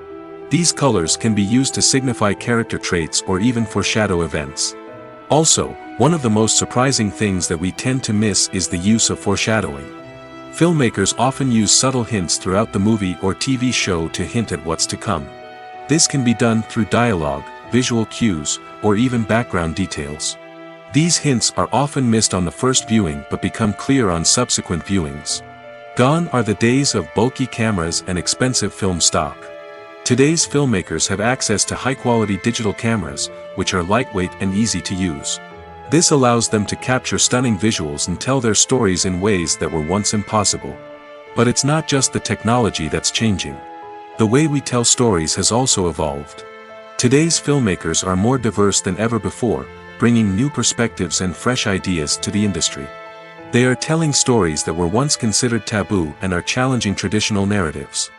These colors can be used to signify character traits or even foreshadow events. Also, one of the most surprising things that we tend to miss is the use of foreshadowing. Filmmakers often use subtle hints throughout the movie or TV show to hint at what's to come. This can be done through dialogue, visual cues, or even background details. These hints are often missed on the first viewing but become clear on subsequent viewings. Gone are the days of bulky cameras and expensive film stock. Today's filmmakers have access to high-quality digital cameras, which are lightweight and easy to use. This allows them to capture stunning visuals and tell their stories in ways that were once impossible. But it's not just the technology that's changing. The way we tell stories has also evolved. Today's filmmakers are more diverse than ever before, bringing new perspectives and fresh ideas to the industry. They are telling stories that were once considered taboo and are challenging traditional narratives.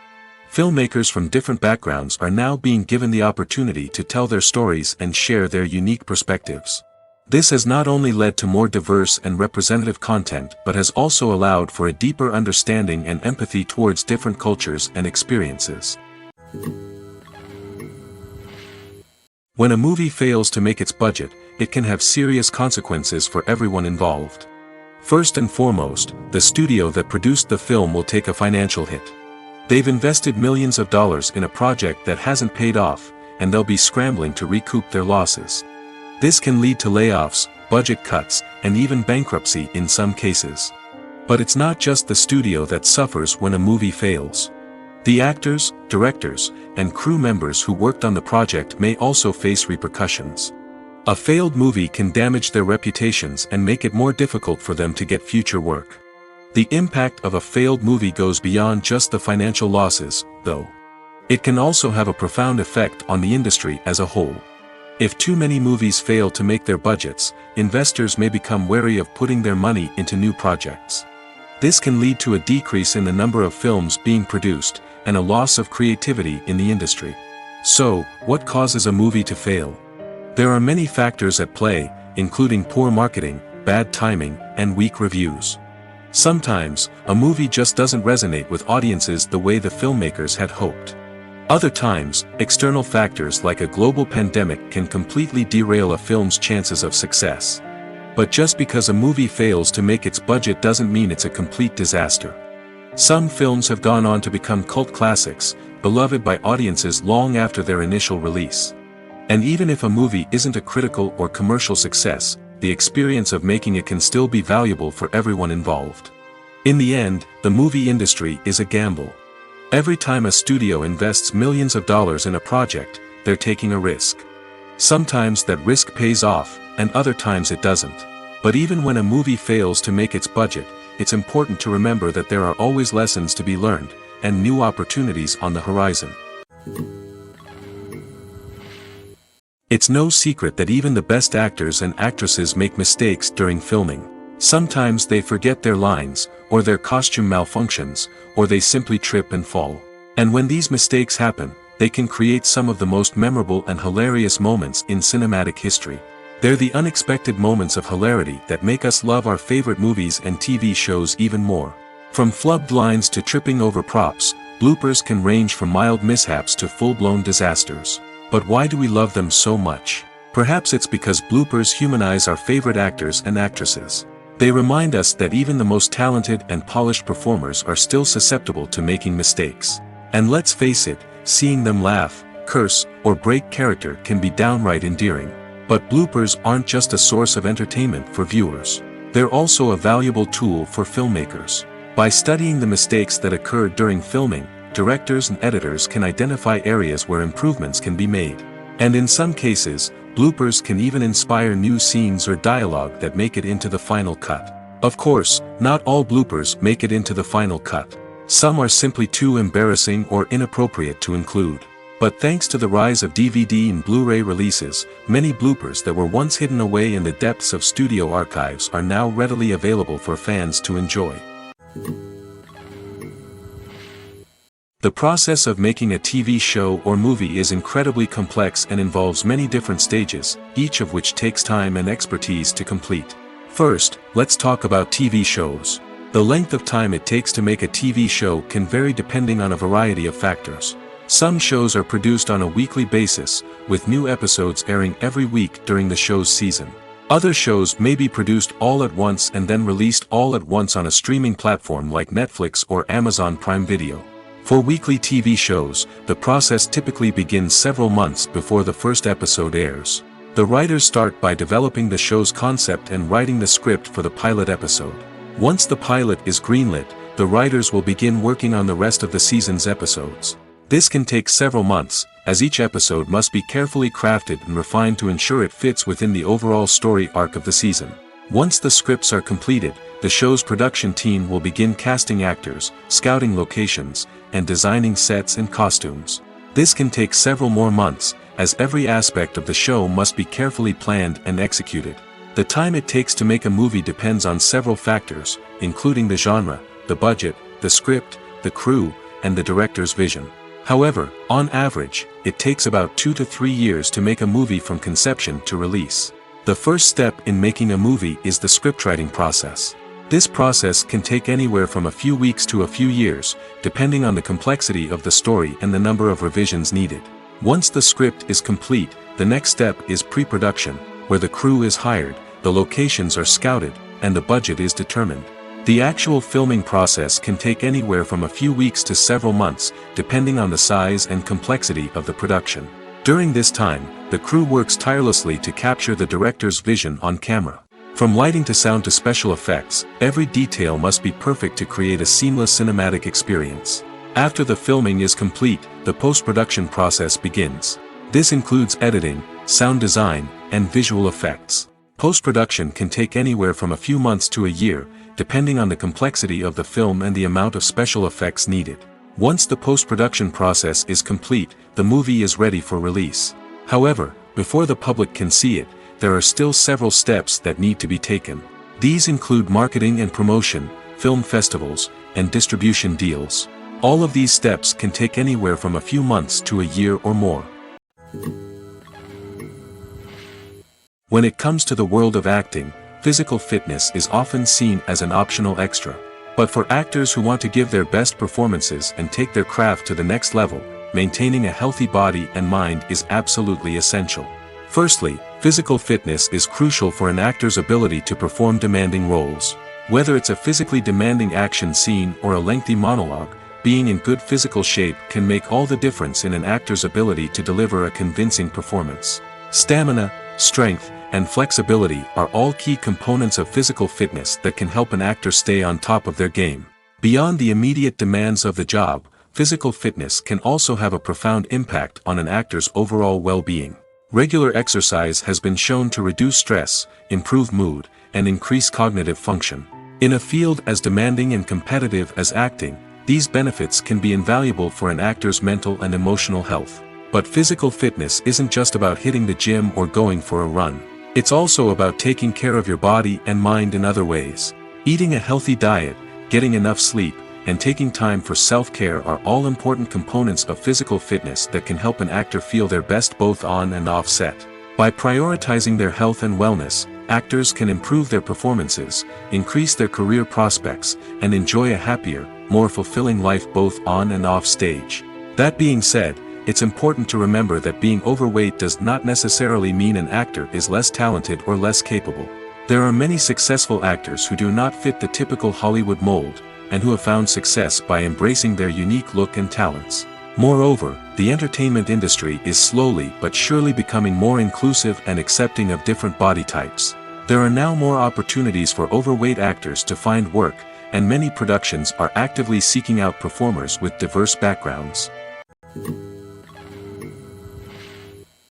Filmmakers from different backgrounds are now being given the opportunity to tell their stories and share their unique perspectives. This has not only led to more diverse and representative content but has also allowed for a deeper understanding and empathy towards different cultures and experiences. When a movie fails to make its budget, it can have serious consequences for everyone involved. First and foremost, the studio that produced the film will take a financial hit. They've invested millions of dollars in a project that hasn't paid off, and they'll be scrambling to recoup their losses. This can lead to layoffs, budget cuts, and even bankruptcy in some cases. But it's not just the studio that suffers when a movie fails. The actors, directors, and crew members who worked on the project may also face repercussions. A failed movie can damage their reputations and make it more difficult for them to get future work. The impact of a failed movie goes beyond just the financial losses, though. It can also have a profound effect on the industry as a whole. If too many movies fail to make their budgets, investors may become wary of putting their money into new projects. This can lead to a decrease in the number of films being produced, and a loss of creativity in the industry. So, what causes a movie to fail? There are many factors at play, including poor marketing, bad timing, and weak reviews. Sometimes, a movie just doesn't resonate with audiences the way the filmmakers had hoped. Other times, external factors like a global pandemic can completely derail a film's chances of success. But just because a movie fails to make its budget doesn't mean it's a complete disaster. Some films have gone on to become cult classics, beloved by audiences long after their initial release. And even if a movie isn't a critical or commercial success, the experience of making it can still be valuable for everyone involved. In the end, the movie industry is a gamble. Every time a studio invests millions of dollars in a project, they're taking a risk. Sometimes that risk pays off, and other times it doesn't. But even when a movie fails to make its budget, it's important to remember that there are always lessons to be learned, and new opportunities on the horizon. It's no secret that even the best actors and actresses make mistakes during filming. Sometimes they forget their lines, or their costume malfunctions, or they simply trip and fall. And when these mistakes happen, they can create some of the most memorable and hilarious moments in cinematic history. They're the unexpected moments of hilarity that make us love our favorite movies and TV shows even more. From flubbed lines to tripping over props, bloopers can range from mild mishaps to full-blown disasters. But why do we love them so much? Perhaps it's because bloopers humanize our favorite actors and actresses. They remind us that even the most talented and polished performers are still susceptible to making mistakes. And let's face it, seeing them laugh, curse, or break character can be downright endearing. But bloopers aren't just a source of entertainment for viewers. They're also a valuable tool for filmmakers. By studying the mistakes that occurred during filming, directors and editors can identify areas where improvements can be made. And in some cases, bloopers can even inspire new scenes or dialogue that make it into the final cut. Of course, not all bloopers make it into the final cut. Some are simply too embarrassing or inappropriate to include. But thanks to the rise of DVD and Blu-ray releases, many bloopers that were once hidden away in the depths of studio archives are now readily available for fans to enjoy. The process of making a TV show or movie is incredibly complex and involves many different stages, each of which takes time and expertise to complete. First, let's talk about TV shows. The length of time it takes to make a TV show can vary depending on a variety of factors. Some shows are produced on a weekly basis, with new episodes airing every week during the show's season. Other shows may be produced all at once and then released all at once on a streaming platform like Netflix or Amazon Prime Video. For weekly TV shows, the process typically begins several months before the first episode airs. The writers start by developing the show's concept and writing the script for the pilot episode. Once the pilot is greenlit, the writers will begin working on the rest of the season's episodes. This can take several months, as each episode must be carefully crafted and refined to ensure it fits within the overall story arc of the season. Once the scripts are completed, the show's production team will begin casting actors, scouting locations, and designing sets and costumes. This can take several more months, as every aspect of the show must be carefully planned and executed. The time it takes to make a movie depends on several factors, including the genre, the budget, the script, the crew, and the director's vision. However, on average, it takes about 2 to 3 years to make a movie from conception to release. The first step in making a movie is the scriptwriting process. This process can take anywhere from a few weeks to a few years, depending on the complexity of the story and the number of revisions needed. Once the script is complete, the next step is pre-production, where the crew is hired, the locations are scouted, and the budget is determined. The actual filming process can take anywhere from a few weeks to several months, depending on the size and complexity of the production. During this time, the crew works tirelessly to capture the director's vision on camera. From lighting to sound to special effects, every detail must be perfect to create a seamless cinematic experience. After the filming is complete, the post-production process begins. This includes editing, sound design, and visual effects. Post-production can take anywhere from a few months to a year, depending on the complexity of the film and the amount of special effects needed. Once the post-production process is complete, the movie is ready for release. However, before the public can see it, there are still several steps that need to be taken. These include marketing and promotion, film festivals, and distribution deals. All of these steps can take anywhere from a few months to a year or more. When it comes to the world of acting, physical fitness is often seen as an optional extra. But for actors who want to give their best performances and take their craft to the next level, maintaining a healthy body and mind is absolutely essential. Firstly, physical fitness is crucial for an actor's ability to perform demanding roles. Whether it's a physically demanding action scene or a lengthy monologue, being in good physical shape can make all the difference in an actor's ability to deliver a convincing performance. Stamina, strength, and flexibility are all key components of physical fitness that can help an actor stay on top of their game. Beyond the immediate demands of the job, physical fitness can also have a profound impact on an actor's overall well-being. Regular exercise has been shown to reduce stress, improve mood, and increase cognitive function. In a field as demanding and competitive as acting, these benefits can be invaluable for an actor's mental and emotional health. But physical fitness isn't just about hitting the gym or going for a run. It's also about taking care of your body and mind in other ways. Eating a healthy diet, getting enough sleep, and taking time for self-care are all important components of physical fitness that can help an actor feel their best both on and off set. By prioritizing their health and wellness, actors can improve their performances, increase their career prospects, and enjoy a happier, more fulfilling life both on and off stage. That being said, it's important to remember that being overweight does not necessarily mean an actor is less talented or less capable. There are many successful actors who do not fit the typical Hollywood mold, and who have found success by embracing their unique look and talents. Moreover, the entertainment industry is slowly but surely becoming more inclusive and accepting of different body types. There are now more opportunities for overweight actors to find work, and many productions are actively seeking out performers with diverse backgrounds.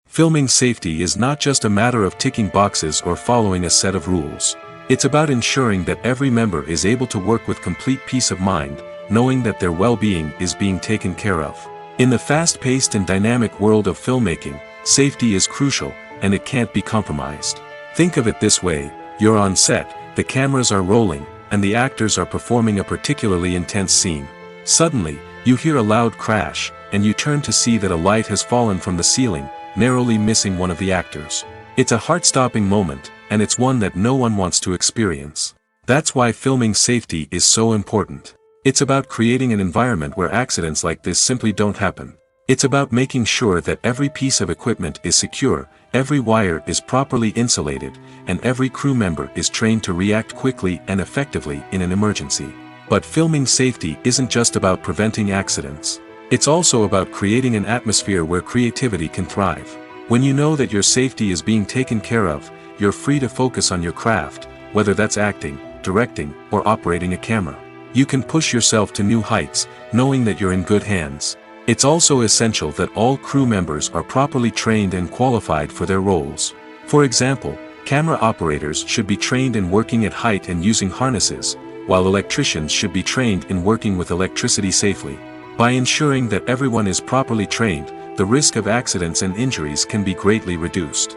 Filming safety is not just a matter of ticking boxes or following a set of rules. It's about ensuring that every member is able to work with complete peace of mind, knowing that their well-being is being taken care of. In the fast-paced and dynamic world of filmmaking, safety is crucial, and it can't be compromised. Think of it this way: you're on set, the cameras are rolling, and the actors are performing a particularly intense scene. Suddenly, you hear a loud crash, and you turn to see that a light has fallen from the ceiling, narrowly missing one of the actors. It's a heart-stopping moment, and it's one that no one wants to experience. That's why filming safety is so important. It's about creating an environment where accidents like this simply don't happen. It's about making sure that every piece of equipment is secure, every wire is properly insulated, and every crew member is trained to react quickly and effectively in an emergency. But filming safety isn't just about preventing accidents. It's also about creating an atmosphere where creativity can thrive. When you know that your safety is being taken care of, you're free to focus on your craft, whether that's acting, directing, or operating a camera. You can push yourself to new heights, knowing that you're in good hands. It's also essential that all crew members are properly trained and qualified for their roles. For example, camera operators should be trained in working at height and using harnesses, while electricians should be trained in working with electricity safely. By ensuring that everyone is properly trained, the risk of accidents and injuries can be greatly reduced.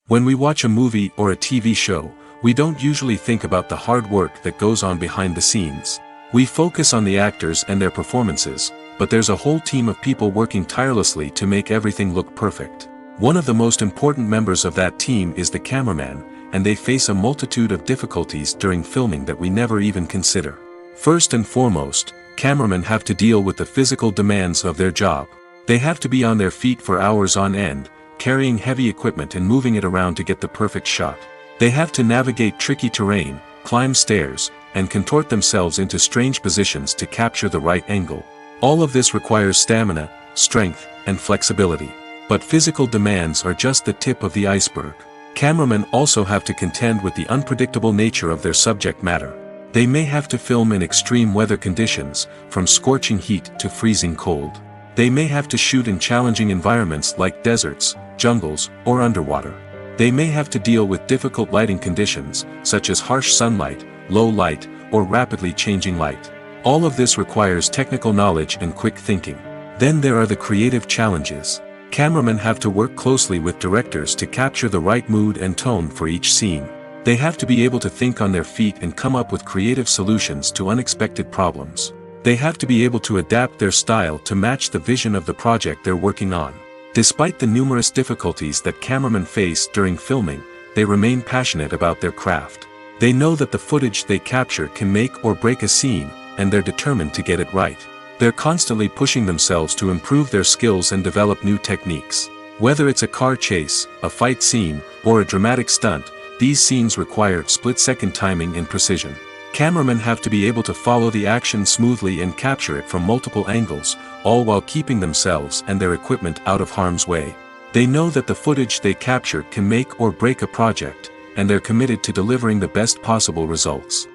When we watch a movie or a TV show, we don't usually think about the hard work that goes on behind the scenes. We focus on the actors and their performances, but there's a whole team of people working tirelessly to make everything look perfect. One of the most important members of that team is the cameraman, and they face a multitude of difficulties during filming that we never even consider. First and foremost, cameramen have to deal with the physical demands of their job. They have to be on their feet for hours on end, carrying heavy equipment and moving it around to get the perfect shot. They have to navigate tricky terrain, climb stairs, and contort themselves into strange positions to capture the right angle. All of this requires stamina, strength, and flexibility. But physical demands are just the tip of the iceberg. Cameramen also have to contend with the unpredictable nature of their subject matter. They may have to film in extreme weather conditions, from scorching heat to freezing cold. They may have to shoot in challenging environments like deserts, jungles, or underwater. They may have to deal with difficult lighting conditions, such as harsh sunlight, low light, or rapidly changing light. All of this requires technical knowledge and quick thinking. Then there are the creative challenges. Cameramen have to work closely with directors to capture the right mood and tone for each scene. They have to be able to think on their feet and come up with creative solutions to unexpected problems. They have to be able to adapt their style to match the vision of the project they're working on. Despite the numerous difficulties that cameramen face during filming, they remain passionate about their craft. They know that the footage they capture can make or break a scene, and they're determined to get it right. They're constantly pushing themselves to improve their skills and develop new techniques. Whether it's a car chase, a fight scene, or a dramatic stunt, these scenes require split-second timing and precision. Cameramen have to be able to follow the action smoothly and capture it from multiple angles, all while keeping themselves and their equipment out of harm's way. They know that the footage they capture can make or break a project, and they're committed to delivering the best possible results.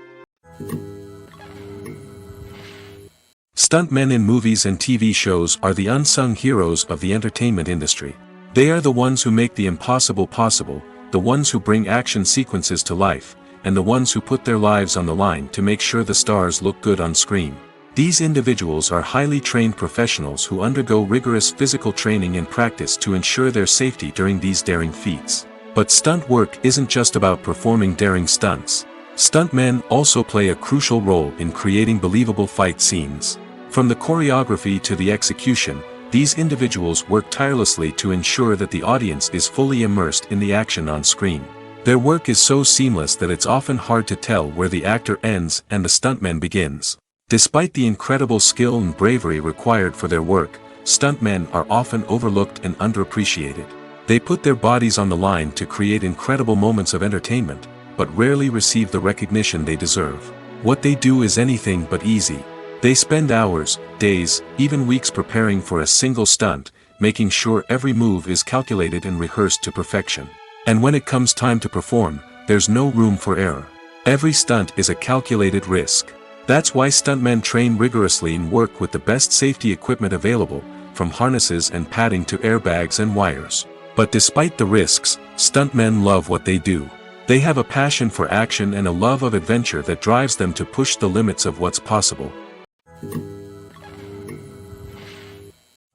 Stuntmen in movies and TV shows are the unsung heroes of the entertainment industry. They are the ones who make the impossible possible, the ones who bring action sequences to life, and the ones who put their lives on the line to make sure the stars look good on screen. These individuals are highly trained professionals who undergo rigorous physical training and practice to ensure their safety during these daring feats. But stunt work isn't just about performing daring stunts. Stuntmen also play a crucial role in creating believable fight scenes. From the choreography to the execution, these individuals work tirelessly to ensure that the audience is fully immersed in the action on screen. Their work is so seamless that it's often hard to tell where the actor ends and the stuntman begins. Despite the incredible skill and bravery required for their work, stuntmen are often overlooked and underappreciated. They put their bodies on the line to create incredible moments of entertainment, but rarely receive the recognition they deserve. What they do is anything but easy. They spend hours, days, even weeks preparing for a single stunt, making sure every move is calculated and rehearsed to perfection. And when it comes time to perform, there's no room for error. Every stunt is a calculated risk. That's why stuntmen train rigorously and work with the best safety equipment available, from harnesses and padding to airbags and wires. But despite the risks, stuntmen love what they do. They have a passion for action and a love of adventure that drives them to push the limits of what's possible.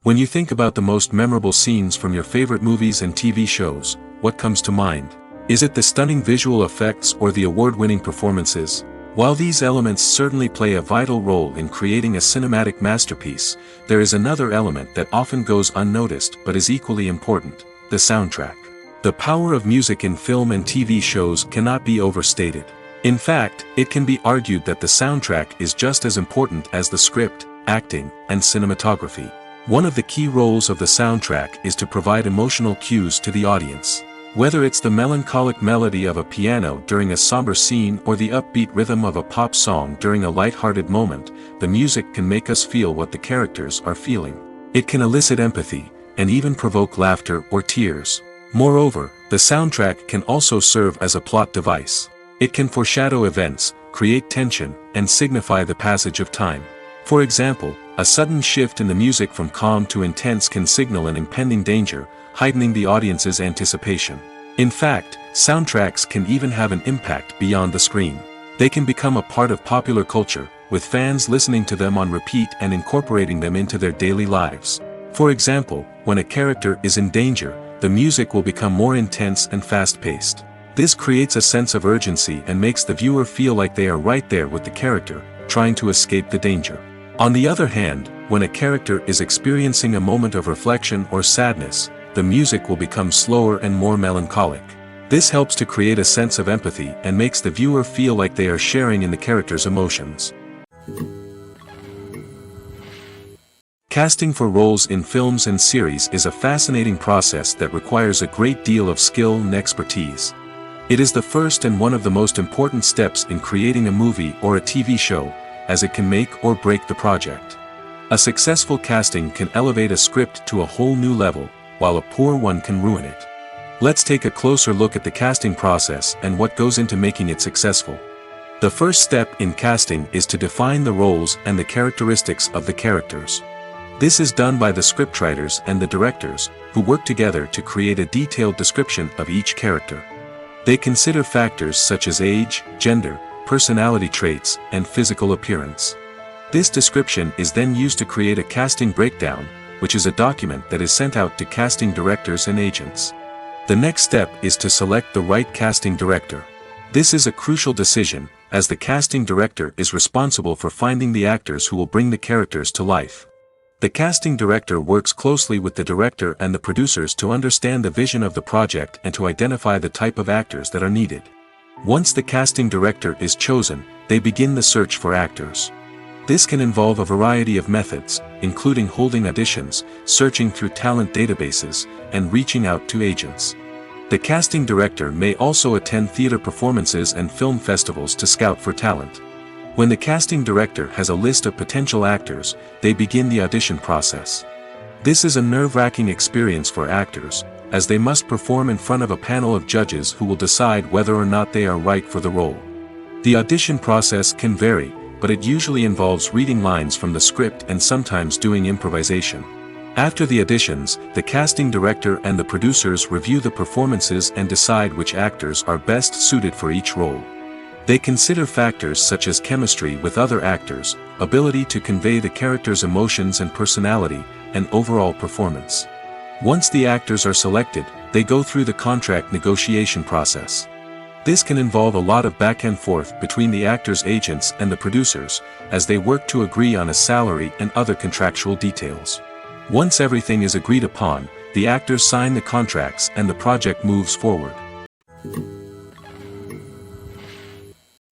When you think about the most memorable scenes from your favorite movies and TV shows, what comes to mind? Is it the stunning visual effects or the award-winning performances? While these elements certainly play a vital role in creating a cinematic masterpiece, there is another element that often goes unnoticed but is equally important: the soundtrack. The power of music in film and TV shows cannot be overstated. In fact, it can be argued that the soundtrack is just as important as the script, acting, and cinematography. One of the key roles of the soundtrack is to provide emotional cues to the audience. Whether it's the melancholic melody of a piano during a somber scene or the upbeat rhythm of a pop song during a light-hearted moment, the music can make us feel what the characters are feeling. It can elicit empathy, and even provoke laughter or tears. Moreover, the soundtrack can also serve as a plot device. It can foreshadow events, create tension, and signify the passage of time. For example, a sudden shift in the music from calm to intense can signal an impending danger, heightening the audience's anticipation. In fact, soundtracks can even have an impact beyond the screen. They can become a part of popular culture, with fans listening to them on repeat and incorporating them into their daily lives. For example, when a character is in danger, the music will become more intense and fast-paced. This creates a sense of urgency and makes the viewer feel like they are right there with the character, trying to escape the danger. On the other hand, when a character is experiencing a moment of reflection or sadness, the music will become slower and more melancholic. This helps to create a sense of empathy and makes the viewer feel like they are sharing in the character's emotions. Casting for roles in films and series is a fascinating process that requires a great deal of skill and expertise. It is the first and one of the most important steps in creating a movie or a TV show, as it can make or break the project. A successful casting can elevate a script to a whole new level, while a poor one can ruin it. Let's take a closer look at the casting process and what goes into making it successful. The first step in casting is to define the roles and the characteristics of the characters. This is done by the scriptwriters and the directors, who work together to create a detailed description of each character. They consider factors such as age, gender, personality traits, and physical appearance. This description is then used to create a casting breakdown, which is a document that is sent out to casting directors and agents. The next step is to select the right casting director. This is a crucial decision, as the casting director is responsible for finding the actors who will bring the characters to life. The casting director works closely with the director and the producers to understand the vision of the project and to identify the type of actors that are needed. Once the casting director is chosen, they begin the search for actors. This can involve a variety of methods, including holding auditions, searching through talent databases, and reaching out to agents. The casting director may also attend theater performances and film festivals to scout for talent. When the casting director has a list of potential actors, they begin the audition process. This is a nerve-wracking experience for actors, as they must perform in front of a panel of judges who will decide whether or not they are right for the role. The audition process can vary, but it usually involves reading lines from the script and sometimes doing improvisation. After the auditions, the casting director and the producers review the performances and decide which actors are best suited for each role. They consider factors such as chemistry with other actors, ability to convey the character's emotions and personality, and overall performance. Once the actors are selected, they go through the contract negotiation process. This can involve a lot of back and forth between the actors' agents and the producers, as they work to agree on a salary and other contractual details. Once everything is agreed upon, the actors sign the contracts and the project moves forward.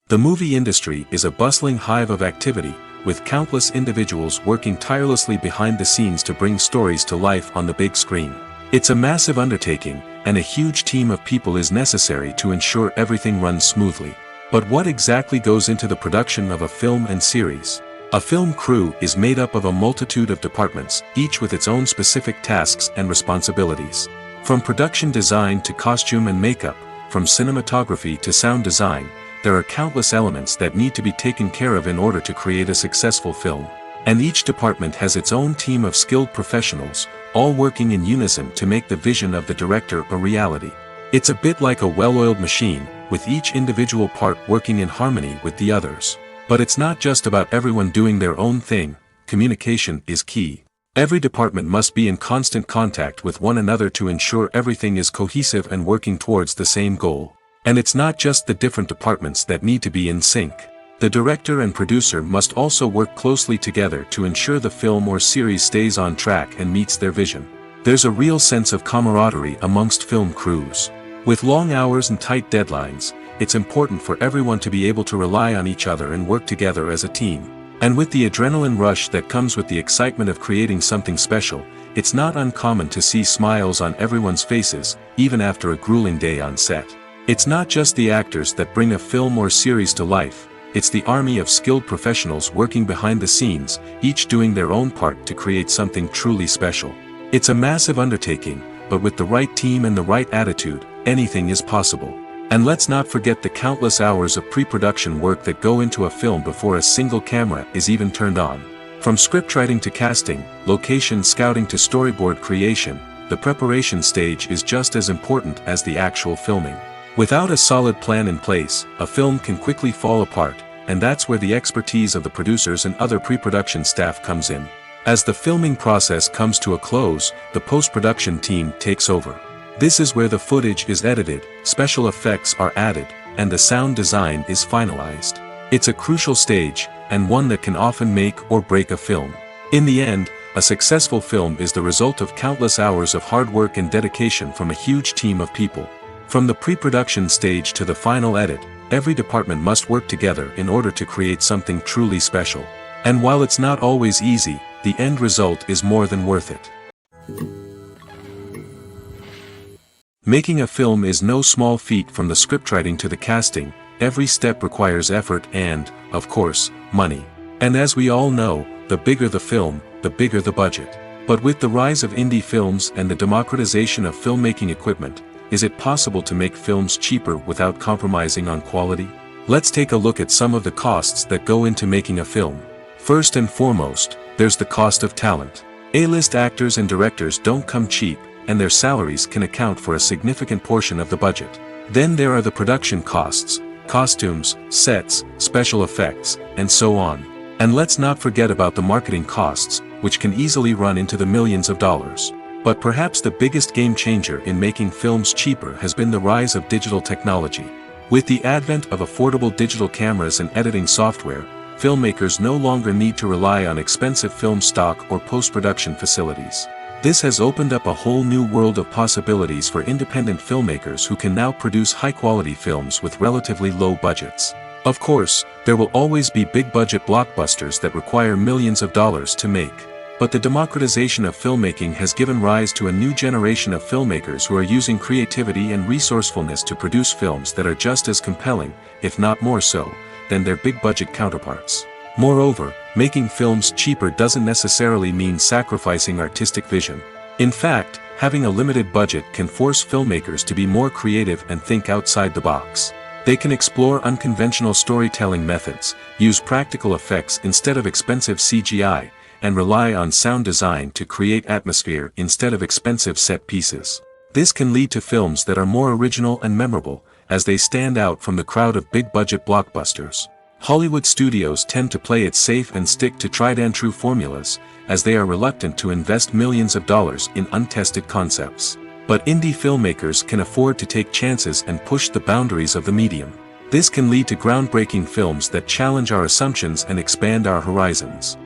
The movie industry is a bustling hive of activity, with countless individuals working tirelessly behind the scenes to bring stories to life on the big screen. It's a massive undertaking, and a huge team of people is necessary to ensure everything runs smoothly. But what exactly goes into the production of a film and series? A film crew is made up of a multitude of departments, each with its own specific tasks and responsibilities. From production design to costume and makeup, from cinematography to sound design, there are countless elements that need to be taken care of in order to create a successful film. And each department has its own team of skilled professionals, all working in unison to make the vision of the director a reality. It's a bit like a well-oiled machine, with each individual part working in harmony with the others. But it's not just about everyone doing their own thing. Communication is key. Every department must be in constant contact with one another to ensure everything is cohesive and working towards the same goal. And it's not just the different departments that need to be in sync. The director and producer must also work closely together to ensure the film or series stays on track and meets their vision. There's a real sense of camaraderie amongst film crews. With long hours and tight deadlines, it's important for everyone to be able to rely on each other and work together as a team. And with the adrenaline rush that comes with the excitement of creating something special, it's not uncommon to see smiles on everyone's faces, even after a grueling day on set. It's not just the actors that bring a film or series to life, it's the army of skilled professionals working behind the scenes, each doing their own part to create something truly special. It's a massive undertaking, but with the right team and the right attitude, anything is possible. And let's not forget the countless hours of pre-production work that go into a film before a single camera is even turned on. From scriptwriting to casting, location scouting to storyboard creation, the preparation stage is just as important as the actual filming. Without a solid plan in place, a film can quickly fall apart, and that's where the expertise of the producers and other pre-production staff comes in. As the filming process comes to a close, the post-production team takes over. This is where the footage is edited, special effects are added, and the sound design is finalized. It's a crucial stage, and one that can often make or break a film. In the end, a successful film is the result of countless hours of hard work and dedication from a huge team of people. From the pre-production stage to the final edit, every department must work together in order to create something truly special. And while it's not always easy, the end result is more than worth it. Making a film is no small feat. From the scriptwriting to the casting, every step requires effort and, of course, money. And as we all know, the bigger the film, the bigger the budget. But with the rise of indie films and the democratization of filmmaking equipment, is it possible to make films cheaper without compromising on quality? Let's take a look at some of the costs that go into making a film. First and foremost, there's the cost of talent. A-list actors and directors don't come cheap, and their salaries can account for a significant portion of the budget. Then there are the production costs, costumes, sets, special effects, and so on. And let's not forget about the marketing costs, which can easily run into the millions of dollars. But perhaps the biggest game changer in making films cheaper has been the rise of digital technology. With the advent of affordable digital cameras and editing software, filmmakers no longer need to rely on expensive film stock or post-production facilities. This has opened up a whole new world of possibilities for independent filmmakers who can now produce high-quality films with relatively low budgets. Of course, there will always be big-budget blockbusters that require millions of dollars to make. But the democratization of filmmaking has given rise to a new generation of filmmakers who are using creativity and resourcefulness to produce films that are just as compelling, if not more so, than their big-budget counterparts. Moreover, making films cheaper doesn't necessarily mean sacrificing artistic vision. In fact, having a limited budget can force filmmakers to be more creative and think outside the box. They can explore unconventional storytelling methods, use practical effects instead of expensive CGI, and rely on sound design to create atmosphere instead of expensive set pieces. This can lead to films that are more original and memorable, as they stand out from the crowd of big-budget blockbusters. Hollywood studios tend to play it safe and stick to tried-and-true formulas, as they are reluctant to invest millions of dollars in untested concepts. But indie filmmakers can afford to take chances and push the boundaries of the medium. This can lead to groundbreaking films that challenge our assumptions and expand our horizons.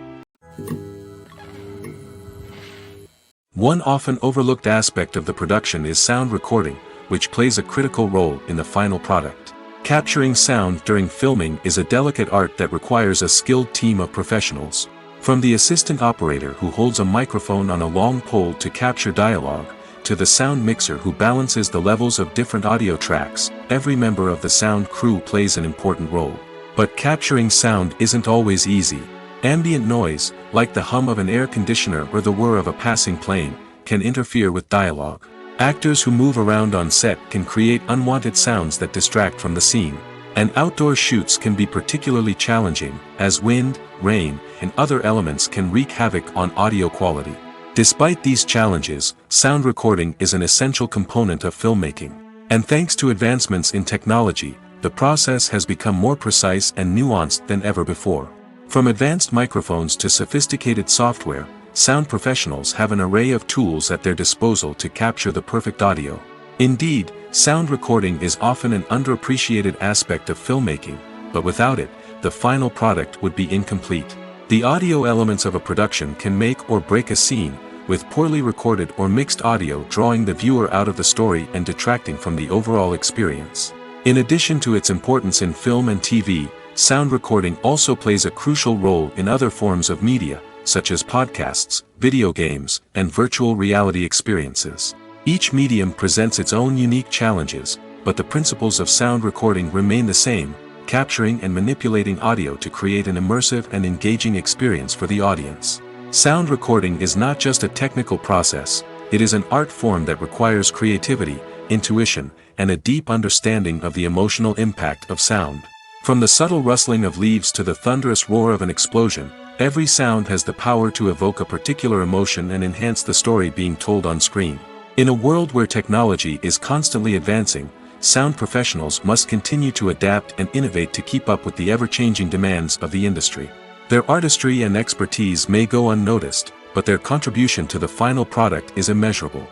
One often overlooked aspect of the production is sound recording, which plays a critical role in the final product. Capturing sound during filming is a delicate art that requires a skilled team of professionals. From the assistant operator who holds a microphone on a long pole to capture dialogue, to the sound mixer who balances the levels of different audio tracks, every member of the sound crew plays an important role. But capturing sound isn't always easy. Ambient noise, like the hum of an air conditioner or the whir of a passing plane, can interfere with dialogue. Actors who move around on set can create unwanted sounds that distract from the scene. And outdoor shoots can be particularly challenging, as wind, rain, and other elements can wreak havoc on audio quality. Despite these challenges, sound recording is an essential component of filmmaking. And thanks to advancements in technology, the process has become more precise and nuanced than ever before. From advanced microphones to sophisticated software, sound professionals have an array of tools at their disposal to capture the perfect audio. Indeed, sound recording is often an underappreciated aspect of filmmaking, but without it, the final product would be incomplete. The audio elements of a production can make or break a scene, with poorly recorded or mixed audio drawing the viewer out of the story and detracting from the overall experience. In addition to its importance in film and TV, sound recording also plays a crucial role in other forms of media, such as podcasts, video games, and virtual reality experiences. Each medium presents its own unique challenges, but the principles of sound recording remain the same, capturing and manipulating audio to create an immersive and engaging experience for the audience. Sound recording is not just a technical process, it is an art form that requires creativity, intuition, and a deep understanding of the emotional impact of sound. From the subtle rustling of leaves to the thunderous roar of an explosion, every sound has the power to evoke a particular emotion and enhance the story being told on screen. In a world where technology is constantly advancing, sound professionals must continue to adapt and innovate to keep up with the ever-changing demands of the industry. Their artistry and expertise may go unnoticed, but their contribution to the final product is immeasurable.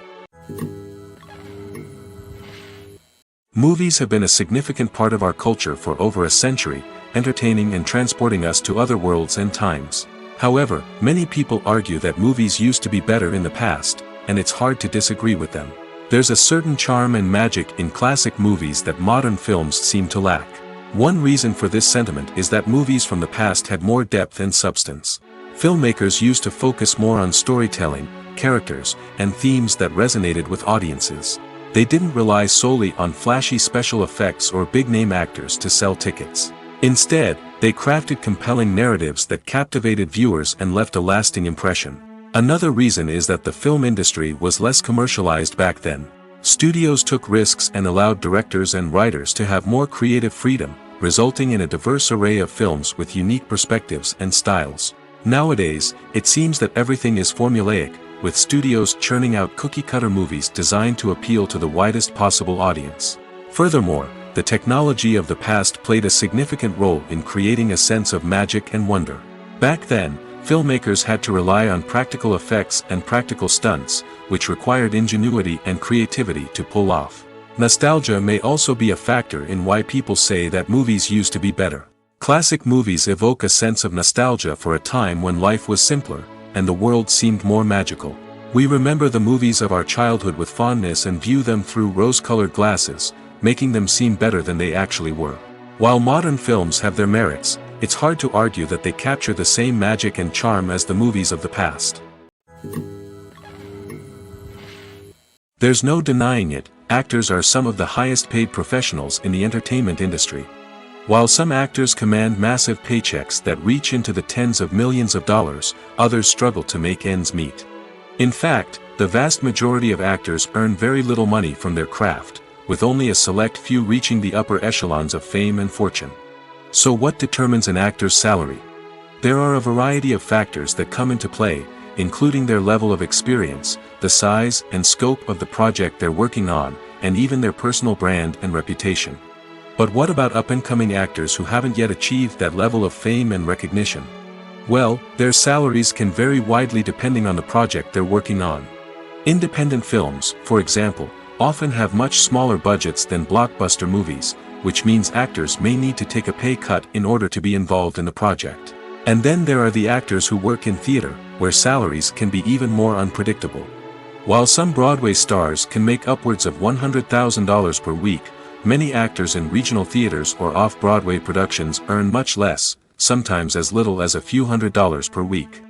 Movies have been a significant part of our culture for over a century, entertaining and transporting us to other worlds and times. However, many people argue that movies used to be better in the past, and it's hard to disagree with them. There's a certain charm and magic in classic movies that modern films seem to lack. One reason for this sentiment is that movies from the past had more depth and substance. Filmmakers used to focus more on storytelling, characters, and themes that resonated with audiences. They didn't rely solely on flashy special effects or big-name actors to sell tickets. Instead, they crafted compelling narratives that captivated viewers and left a lasting impression. Another reason is that the film industry was less commercialized back then. Studios took risks and allowed directors and writers to have more creative freedom, resulting in a diverse array of films with unique perspectives and styles. Nowadays, it seems that everything is formulaic, with studios churning out cookie-cutter movies designed to appeal to the widest possible audience. Furthermore, the technology of the past played a significant role in creating a sense of magic and wonder. Back then, filmmakers had to rely on practical effects and practical stunts, which required ingenuity and creativity to pull off. Nostalgia may also be a factor in why people say that movies used to be better. Classic movies evoke a sense of nostalgia for a time when life was simpler, and the world seemed more magical. We remember the movies of our childhood with fondness and view them through rose-colored glasses, making them seem better than they actually were. While modern films have their merits, it's hard to argue that they capture the same magic and charm as the movies of the past. There's no denying it, actors are some of the highest-paid professionals in the entertainment industry. While some actors command massive paychecks that reach into the tens of millions of dollars, others struggle to make ends meet. In fact, the vast majority of actors earn very little money from their craft, with only a select few reaching the upper echelons of fame and fortune. So what determines an actor's salary? There are a variety of factors that come into play, including their level of experience, the size and scope of the project they're working on, and even their personal brand and reputation. But what about up-and-coming actors who haven't yet achieved that level of fame and recognition? Well, their salaries can vary widely depending on the project they're working on. Independent films, for example, often have much smaller budgets than blockbuster movies, which means actors may need to take a pay cut in order to be involved in the project. And then there are the actors who work in theater, where salaries can be even more unpredictable. While some Broadway stars can make upwards of $100,000 per week, many actors in regional theaters or off-Broadway productions earn much less, sometimes as little as a few $100s per week.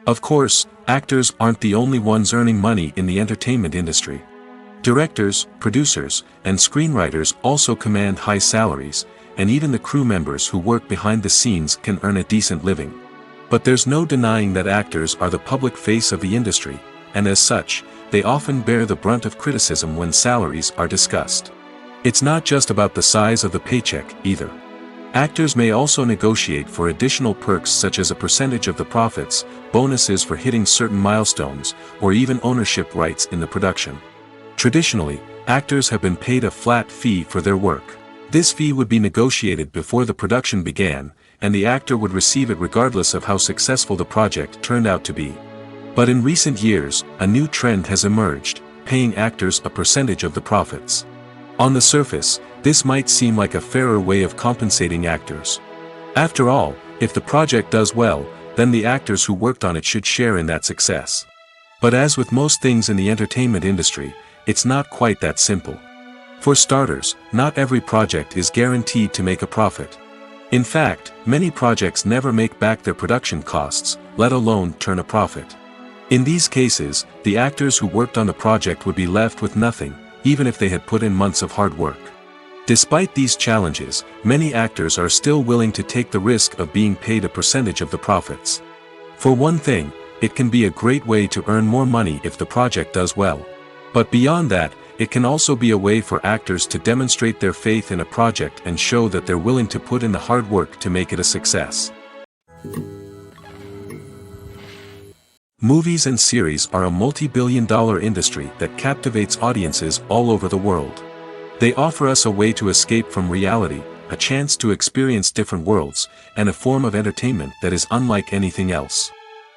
Of course, actors aren't the only ones earning money in the entertainment industry. Directors, producers, and screenwriters also command high salaries, and even the crew members who work behind the scenes can earn a decent living. But there's no denying that actors are the public face of the industry, and as such, they often bear the brunt of criticism when salaries are discussed. It's not just about the size of the paycheck, either. Actors may also negotiate for additional perks such as a percentage of the profits, bonuses for hitting certain milestones, or even ownership rights in the production. Traditionally, actors have been paid a flat fee for their work. This fee would be negotiated before the production began, and the actor would receive it regardless of how successful the project turned out to be. But in recent years, a new trend has emerged, paying actors a percentage of the profits. On the surface, this might seem like a fairer way of compensating actors. After all, if the project does well, then the actors who worked on it should share in that success. But as with most things in the entertainment industry, it's not quite that simple. For starters, not every project is guaranteed to make a profit. In fact, many projects never make back their production costs, let alone turn a profit. In these cases, the actors who worked on the project would be left with nothing, even if they had put in months of hard work. Despite these challenges, many actors are still willing to take the risk of being paid a percentage of the profits. For one thing, it can be a great way to earn more money if the project does well. But beyond that, it can also be a way for actors to demonstrate their faith in a project and show that they're willing to put in the hard work to make it a success. Movies and series are a multi-billion-dollar industry that captivates audiences all over the world. They offer us a way to escape from reality, a chance to experience different worlds, and a form of entertainment that is unlike anything else.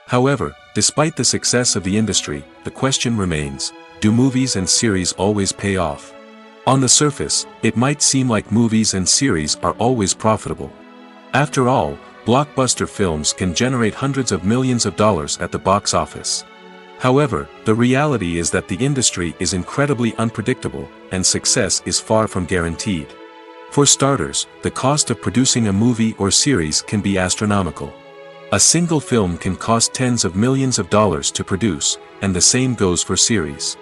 However, despite the success of the industry, the question remains, do movies and series always pay off? On the surface, it might seem like movies and series are always profitable. After all, blockbuster films can generate hundreds of millions of dollars at the box office. However, the reality is that the industry is incredibly unpredictable, and success is far from guaranteed. For starters, the cost of producing a movie or series can be astronomical. A single film can cost tens of millions of dollars to produce, and the same goes for series.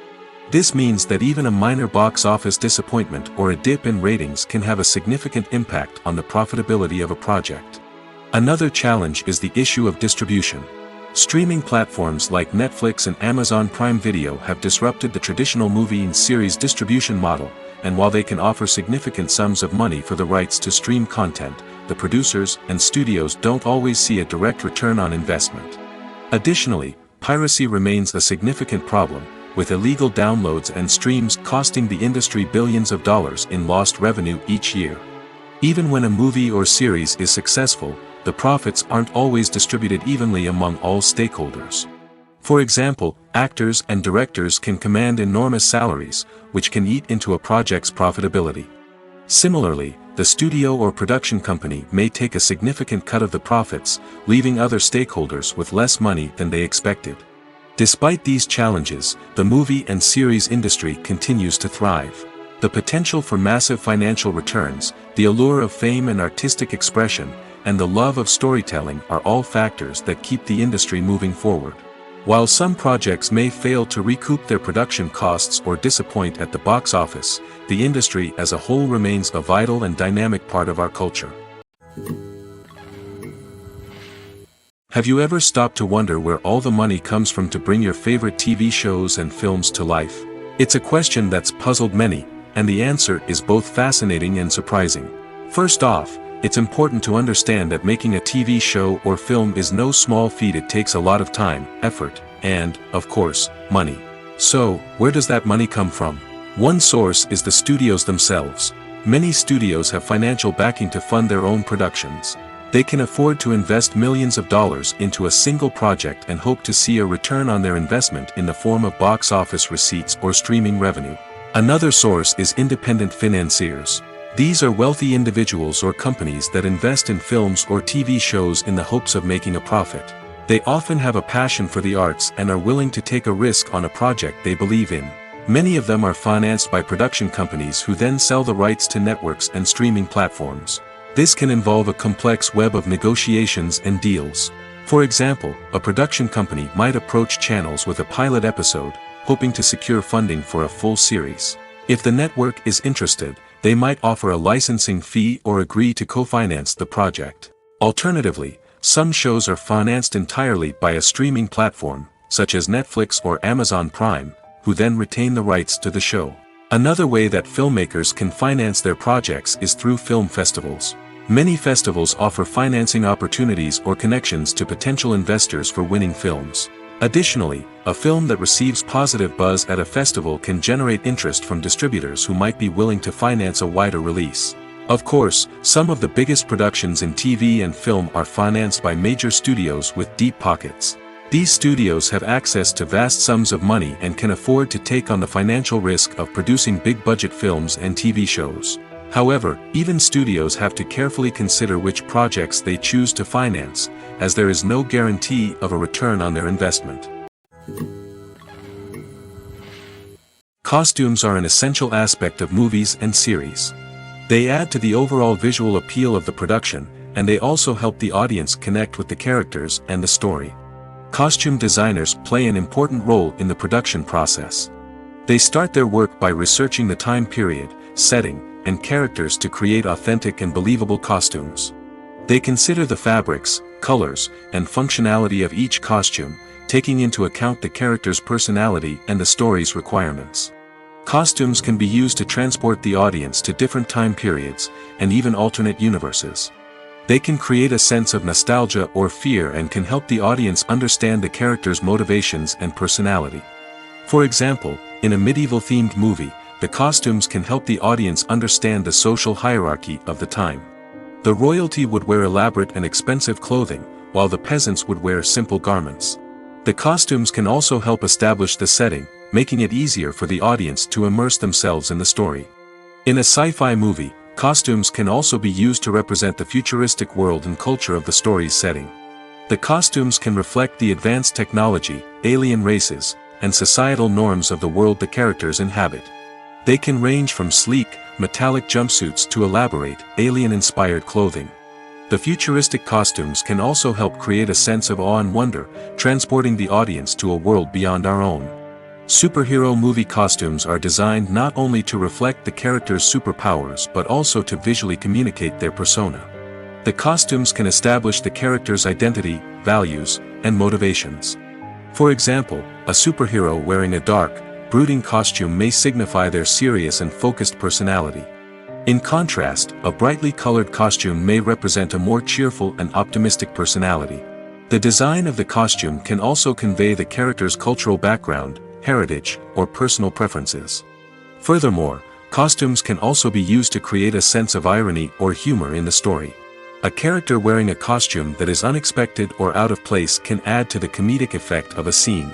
This means that even a minor box office disappointment or a dip in ratings can have a significant impact on the profitability of a project. Another challenge is the issue of distribution. Streaming platforms like Netflix and Amazon Prime Video have disrupted the traditional movie and series distribution model, and while they can offer significant sums of money for the rights to stream content, the producers and studios don't always see a direct return on investment. Additionally, piracy remains a significant problem, with illegal downloads and streams costing the industry billions of dollars in lost revenue each year. Even when a movie or series is successful, the profits aren't always distributed evenly among all stakeholders. For example, actors and directors can command enormous salaries, which can eat into a project's profitability. Similarly, the studio or production company may take a significant cut of the profits, leaving other stakeholders with less money than they expected. Despite these challenges, the movie and series industry continues to thrive. The potential for massive financial returns, the allure of fame and artistic expression, and the love of storytelling are all factors that keep the industry moving forward. While some projects may fail to recoup their production costs or disappoint at the box office, the industry as a whole remains a vital and dynamic part of our culture. Have you ever stopped to wonder where all the money comes from to bring your favorite TV shows and films to life? It's a question that's puzzled many, and the answer is both fascinating and surprising. First off, it's important to understand that making a TV show or film is no small feat. It takes a lot of time, effort, and, of course, money. So, where does that money come from? One source is the studios themselves. Many studios have financial backing to fund their own productions. They can afford to invest millions of dollars into a single project and hope to see a return on their investment in the form of box office receipts or streaming revenue. Another source is independent financiers. These are wealthy individuals or companies that invest in films or TV shows in the hopes of making a profit. They often have a passion for the arts and are willing to take a risk on a project they believe in. Many of them are financed by production companies who then sell the rights to networks and streaming platforms. This can involve a complex web of negotiations and deals. For example, a production company might approach channels with a pilot episode, hoping to secure funding for a full series. If the network is interested, they might offer a licensing fee or agree to co-finance the project. Alternatively, some shows are financed entirely by a streaming platform, such as Netflix or Amazon Prime, who then retain the rights to the show. Another way that filmmakers can finance their projects is through film festivals. Many festivals offer financing opportunities or connections to potential investors for winning films. Additionally, a film that receives positive buzz at a festival can generate interest from distributors who might be willing to finance a wider release. Of course, some of the biggest productions in TV and film are financed by major studios with deep pockets. These studios have access to vast sums of money and can afford to take on the financial risk of producing big-budget films and TV shows. However, even studios have to carefully consider which projects they choose to finance, as there is no guarantee of a return on their investment. Costumes are an essential aspect of movies and series. They add to the overall visual appeal of the production, and they also help the audience connect with the characters and the story. Costume designers play an important role in the production process. They start their work by researching the time period, setting, and characters to create authentic and believable costumes. They consider the fabrics, colors, and functionality of each costume, taking into account the character's personality and the story's requirements. Costumes can be used to transport the audience to different time periods, and even alternate universes. They can create a sense of nostalgia or fear and can help the audience understand the character's motivations and personality. For example, in a medieval-themed movie, the costumes can help the audience understand the social hierarchy of the time. The royalty would wear elaborate and expensive clothing, while the peasants would wear simple garments. The costumes can also help establish the setting, making it easier for the audience to immerse themselves in the story. In a sci-fi movie, costumes can also be used to represent the futuristic world and culture of the story's setting. The costumes can reflect the advanced technology, alien races, and societal norms of the world the characters inhabit. They can range from sleek, metallic jumpsuits to elaborate, alien-inspired clothing. The futuristic costumes can also help create a sense of awe and wonder, transporting the audience to a world beyond our own. Superhero movie costumes are designed not only to reflect the character's superpowers but also to visually communicate their persona. The costumes can establish the character's identity, values, and motivations. For example, a superhero wearing a dark, brooding costume may signify their serious and focused personality. In contrast, a brightly colored costume may represent a more cheerful and optimistic personality. The design of the costume can also convey the character's cultural background, heritage, or personal preferences. Furthermore, costumes can also be used to create a sense of irony or humor in the story. A character wearing a costume that is unexpected or out of place can add to the comedic effect of a scene.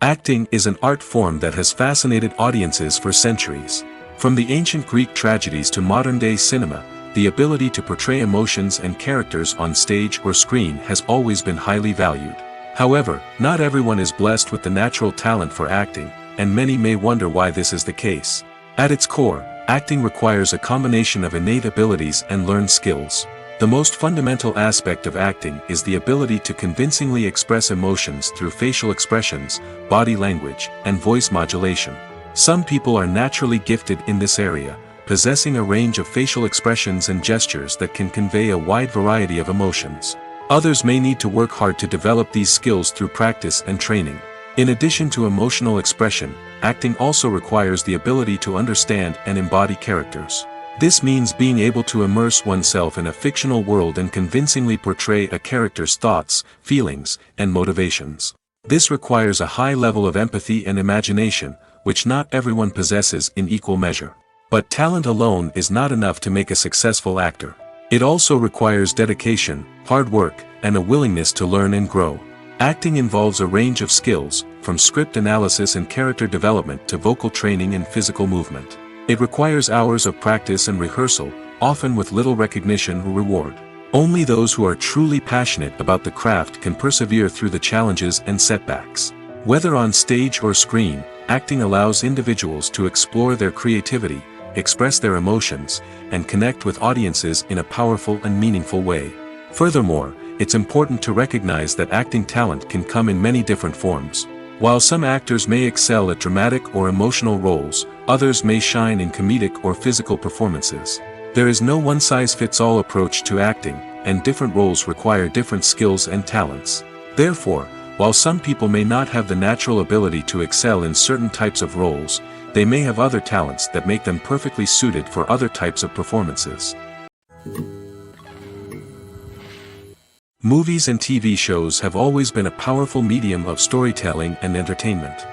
Acting is an art form that has fascinated audiences for centuries. From the ancient Greek tragedies to modern-day cinema, the ability to portray emotions and characters on stage or screen has always been highly valued. However, not everyone is blessed with the natural talent for acting, and many may wonder why this is the case. At its core, acting requires a combination of innate abilities and learned skills. The most fundamental aspect of acting is the ability to convincingly express emotions through facial expressions, body language, and voice modulation. Some people are naturally gifted in this area, possessing a range of facial expressions and gestures that can convey a wide variety of emotions. Others may need to work hard to develop these skills through practice and training. In addition to emotional expression, acting also requires the ability to understand and embody characters. This means being able to immerse oneself in a fictional world and convincingly portray a character's thoughts, feelings, and motivations. This requires a high level of empathy and imagination, which not everyone possesses in equal measure. But talent alone is not enough to make a successful actor. It also requires dedication, hard work, and a willingness to learn and grow. Acting involves a range of skills, from script analysis and character development to vocal training and physical movement. It requires hours of practice and rehearsal, often with little recognition or reward. Only those who are truly passionate about the craft can persevere through the challenges and setbacks. Whether on stage or screen, acting allows individuals to explore their creativity, express their emotions, and connect with audiences in a powerful and meaningful way. Furthermore, it's important to recognize that acting talent can come in many different forms. While some actors may excel at dramatic or emotional roles, others may shine in comedic or physical performances. There is no one-size-fits-all approach to acting, and different roles require different skills and talents. Therefore, while some people may not have the natural ability to excel in certain types of roles, they may have other talents that make them perfectly suited for other types of performances. Movies and TV shows have always been a powerful medium of storytelling and entertainment.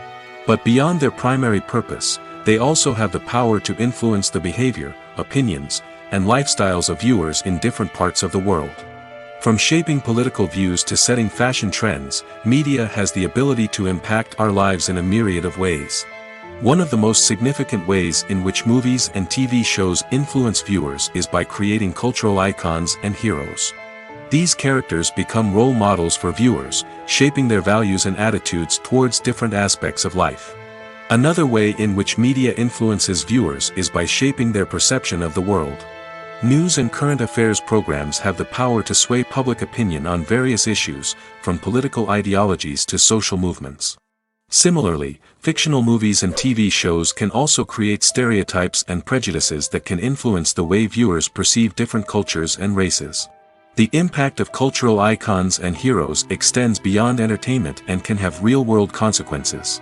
But beyond their primary purpose, they also have the power to influence the behavior, opinions, and lifestyles of viewers in different parts of the world. From shaping political views to setting fashion trends, media has the ability to impact our lives in a myriad of ways. One of the most significant ways in which movies and TV shows influence viewers is by creating cultural icons and heroes. These characters become role models for viewers, shaping their values and attitudes towards different aspects of life. Another way in which media influences viewers is by shaping their perception of the world. News and current affairs programs have the power to sway public opinion on various issues, from political ideologies to social movements. Similarly, fictional movies and TV shows can also create stereotypes and prejudices that can influence the way viewers perceive different cultures and races. The impact of cultural icons and heroes extends beyond entertainment and can have real-world consequences.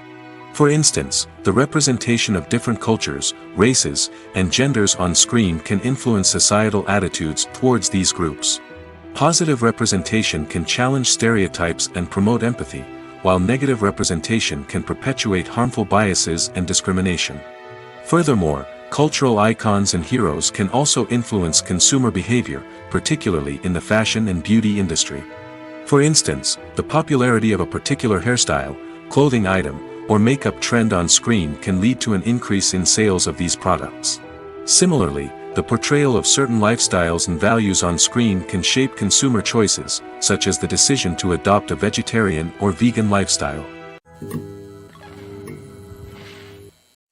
For instance, the representation of different cultures, races, and genders on screen can influence societal attitudes towards these groups. Positive representation can challenge stereotypes and promote empathy, while negative representation can perpetuate harmful biases and discrimination. Furthermore, cultural icons and heroes can also influence consumer behavior, particularly in the fashion and beauty industry. For instance, the popularity of a particular hairstyle, clothing item, or makeup trend on screen can lead to an increase in sales of these products. Similarly, the portrayal of certain lifestyles and values on screen can shape consumer choices, such as the decision to adopt a vegetarian or vegan lifestyle.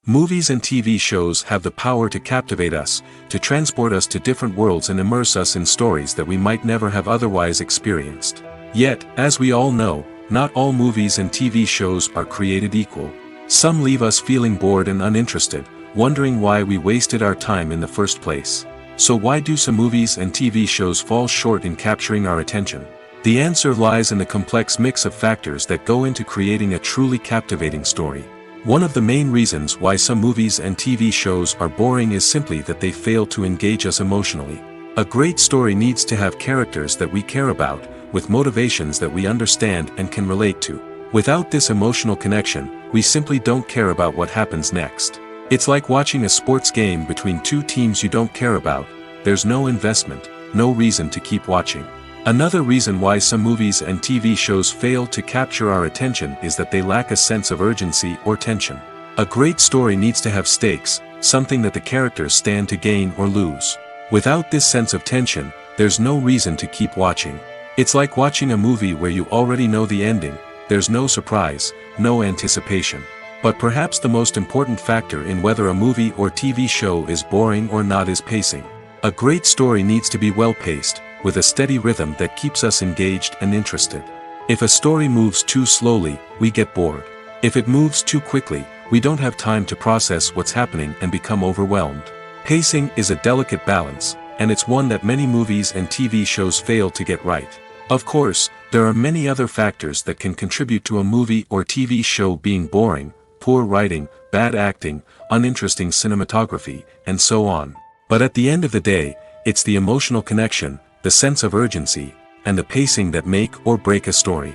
Movies and TV shows have the power to captivate us, to transport us to different worlds and immerse us in stories that we might never have otherwise experienced. Yet, as we all know, not all movies and TV shows are created equal. Some leave us feeling bored and uninterested, wondering why we wasted our time in the first place. So why do some movies and TV shows fall short in capturing our attention? The answer lies in the complex mix of factors that go into creating a truly captivating story. One of the main reasons why some movies and TV shows are boring is simply that they fail to engage us emotionally. A great story needs to have characters that we care about, with motivations that we understand and can relate to. Without this emotional connection, we simply don't care about what happens next. It's like watching a sports game between two teams you don't care about. There's no investment, no reason to keep watching. Another reason why some movies and TV shows fail to capture our attention is that they lack a sense of urgency or tension. A great story needs to have stakes, something that the characters stand to gain or lose. Without this sense of tension, there's no reason to keep watching. It's like watching a movie where you already know the ending. There's no surprise, no anticipation. But perhaps the most important factor in whether a movie or TV show is boring or not is pacing. A great story needs to be well-paced, with a steady rhythm that keeps us engaged and interested. If a story moves too slowly, we get bored. If it moves too quickly, we don't have time to process what's happening and become overwhelmed. Pacing is a delicate balance, and it's one that many movies and TV shows fail to get right. Of course, there are many other factors that can contribute to a movie or TV show being boring: poor writing, bad acting, uninteresting cinematography, and so on. But at the end of the day, it's the emotional connection, the sense of urgency, and the pacing that make or break a story.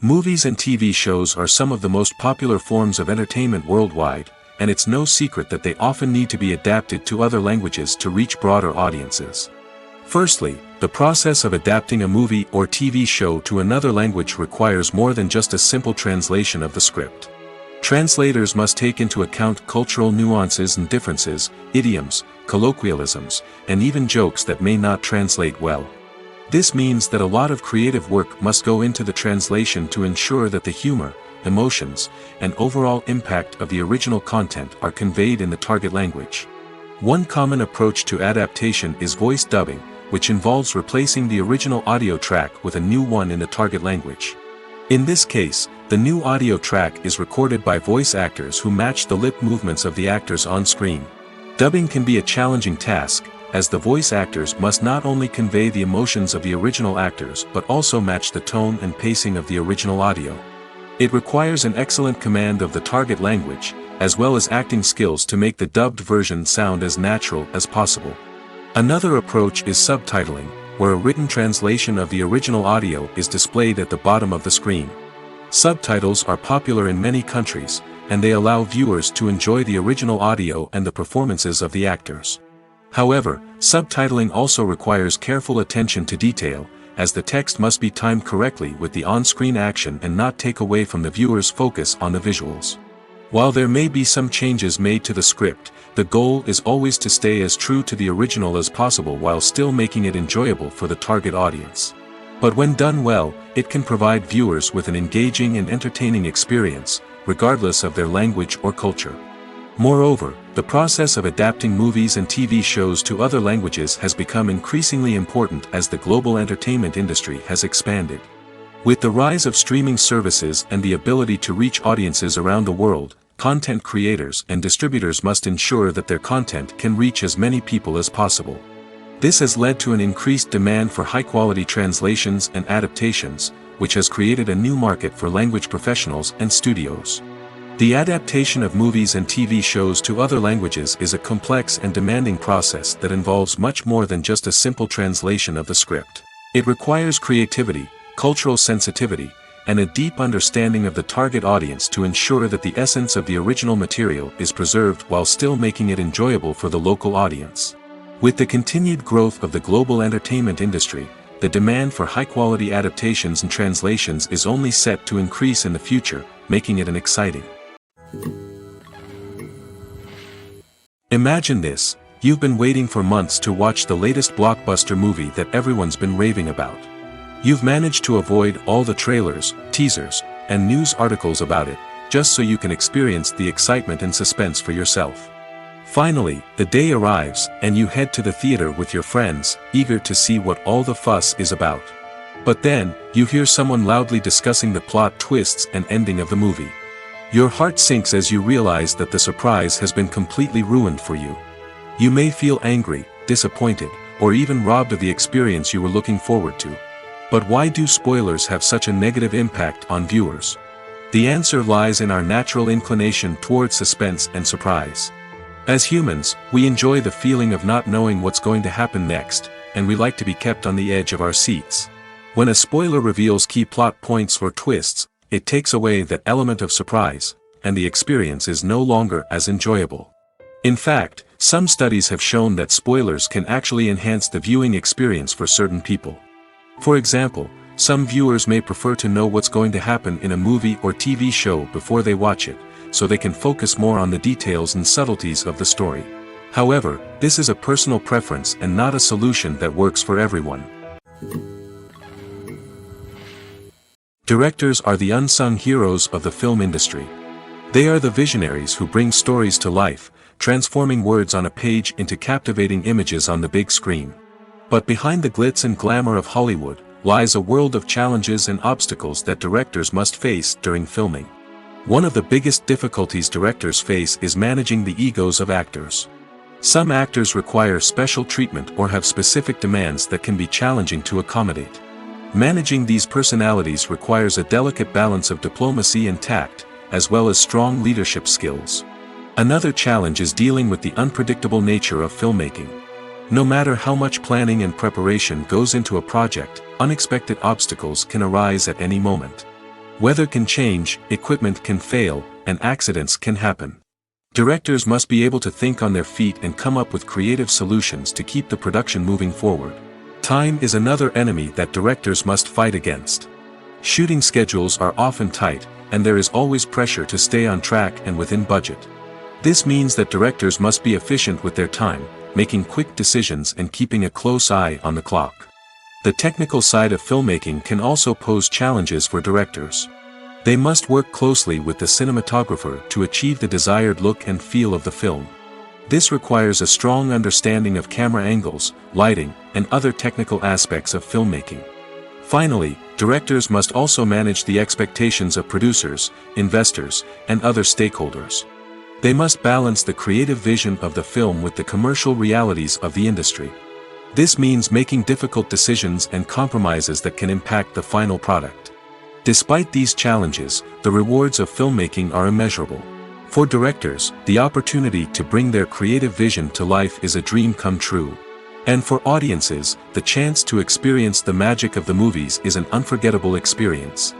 Movies and TV shows are some of the most popular forms of entertainment worldwide, and it's no secret that they often need to be adapted to other languages to reach broader audiences. Firstly, the process of adapting a movie or TV show to another language requires more than just a simple translation of the script. Translators must take into account cultural nuances and differences, idioms, colloquialisms, and even jokes that may not translate well. This means that a lot of creative work must go into the translation to ensure that the humor, emotions, and overall impact of the original content are conveyed in the target language. One common approach to adaptation is voice dubbing, which involves replacing the original audio track with a new one in the target language. In this case, the new audio track is recorded by voice actors who match the lip movements of the actors on screen. Dubbing can be a challenging task, as the voice actors must not only convey the emotions of the original actors but also match the tone and pacing of the original audio. It requires an excellent command of the target language, as well as acting skills to make the dubbed version sound as natural as possible. Another approach is subtitling, where a written translation of the original audio is displayed at the bottom of the screen. Subtitles are popular in many countries, and they allow viewers to enjoy the original audio and the performances of the actors. However, subtitling also requires careful attention to detail, as the text must be timed correctly with the on-screen action and not take away from the viewer's focus on the visuals. While there may be some changes made to the script, the goal is always to stay as true to the original as possible while still making it enjoyable for the target audience. But when done well, it can provide viewers with an engaging and entertaining experience, regardless of their language or culture. Moreover, the process of adapting movies and TV shows to other languages has become increasingly important as the global entertainment industry has expanded. With the rise of streaming services and the ability to reach audiences around the world, content creators and distributors must ensure that their content can reach as many people as possible. This has led to an increased demand for high-quality translations and adaptations, which has created a new market for language professionals and studios. The adaptation of movies and TV shows to other languages is a complex and demanding process that involves much more than just a simple translation of the script. It requires creativity, cultural sensitivity, and a deep understanding of the target audience to ensure that the essence of the original material is preserved while still making it enjoyable for the local audience. With the continued growth of the global entertainment industry, the demand for high-quality adaptations and translations is only set to increase in the future, making it an exciting. Imagine this: you've been waiting for months to watch the latest blockbuster movie that everyone's been raving about. You've managed to avoid all the trailers, teasers, and news articles about it, just so you can experience the excitement and suspense for yourself. Finally, the day arrives, and you head to the theater with your friends, eager to see what all the fuss is about. But then, you hear someone loudly discussing the plot twists and ending of the movie. Your heart sinks as you realize that the surprise has been completely ruined for you. You may feel angry, disappointed, or even robbed of the experience you were looking forward to. But why do spoilers have such a negative impact on viewers? The answer lies in our natural inclination toward suspense and surprise. As humans, we enjoy the feeling of not knowing what's going to happen next, and we like to be kept on the edge of our seats. When a spoiler reveals key plot points or twists, it takes away that element of surprise, and the experience is no longer as enjoyable. In fact, some studies have shown that spoilers can actually enhance the viewing experience for certain people. For example, some viewers may prefer to know what's going to happen in a movie or TV show before they watch it, so they can focus more on the details and subtleties of the story. However, this is a personal preference and not a solution that works for everyone. Directors are the unsung heroes of the film industry. They are the visionaries who bring stories to life, transforming words on a page into captivating images on the big screen. But behind the glitz and glamour of Hollywood lies a world of challenges and obstacles that directors must face during filming. One of the biggest difficulties directors face is managing the egos of actors. Some actors require special treatment or have specific demands that can be challenging to accommodate. Managing these personalities requires a delicate balance of diplomacy and tact, as well as strong leadership skills. Another challenge is dealing with the unpredictable nature of filmmaking. No matter how much planning and preparation goes into a project, unexpected obstacles can arise at any moment. Weather can change, equipment can fail, and accidents can happen. Directors must be able to think on their feet and come up with creative solutions to keep the production moving forward. Time is another enemy that directors must fight against. Shooting schedules are often tight, and there is always pressure to stay on track and within budget. This means that directors must be efficient with their time, making quick decisions and keeping a close eye on the clock. The technical side of filmmaking can also pose challenges for directors. They must work closely with the cinematographer to achieve the desired look and feel of the film. This requires a strong understanding of camera angles, lighting, and other technical aspects of filmmaking. Finally, directors must also manage the expectations of producers, investors, and other stakeholders. They must balance the creative vision of the film with the commercial realities of the industry. This means making difficult decisions and compromises that can impact the final product. Despite these challenges, the rewards of filmmaking are immeasurable. For directors, the opportunity to bring their creative vision to life is a dream come true. And for audiences, the chance to experience the magic of the movies is an unforgettable experience.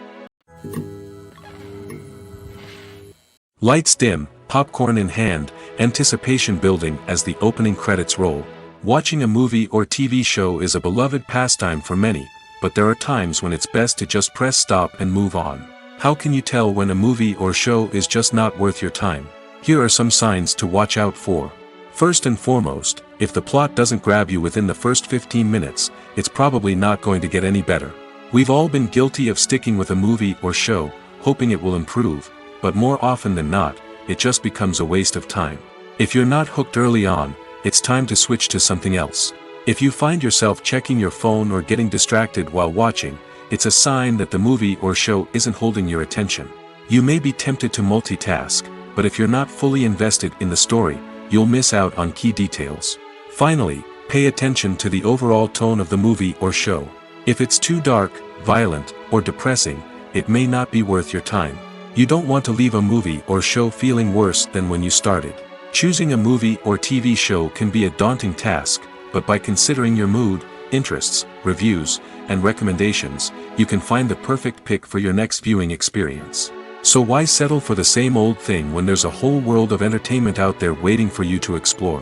Lights dim, popcorn in hand, anticipation building as the opening credits roll. Watching a movie or TV show is a beloved pastime for many, but there are times when it's best to just press stop and move on. How can you tell when a movie or show is just not worth your time? Here are some signs to watch out for. First and foremost, if the plot doesn't grab you within the first 15 minutes, it's probably not going to get any better. We've all been guilty of sticking with a movie or show, hoping it will improve, but more often than not, it just becomes a waste of time. If you're not hooked early on, it's time to switch to something else. If you find yourself checking your phone or getting distracted while watching, it's a sign that the movie or show isn't holding your attention. You may be tempted to multitask, but if you're not fully invested in the story, you'll miss out on key details. Finally, pay attention to the overall tone of the movie or show. If it's too dark, violent, or depressing, it may not be worth your time. You don't want to leave a movie or show feeling worse than when you started. Choosing a movie or TV show can be a daunting task, but by considering your mood, interests, reviews, and recommendations, you can find the perfect pick for your next viewing experience. So why settle for the same old thing when there's a whole world of entertainment out there waiting for you to explore?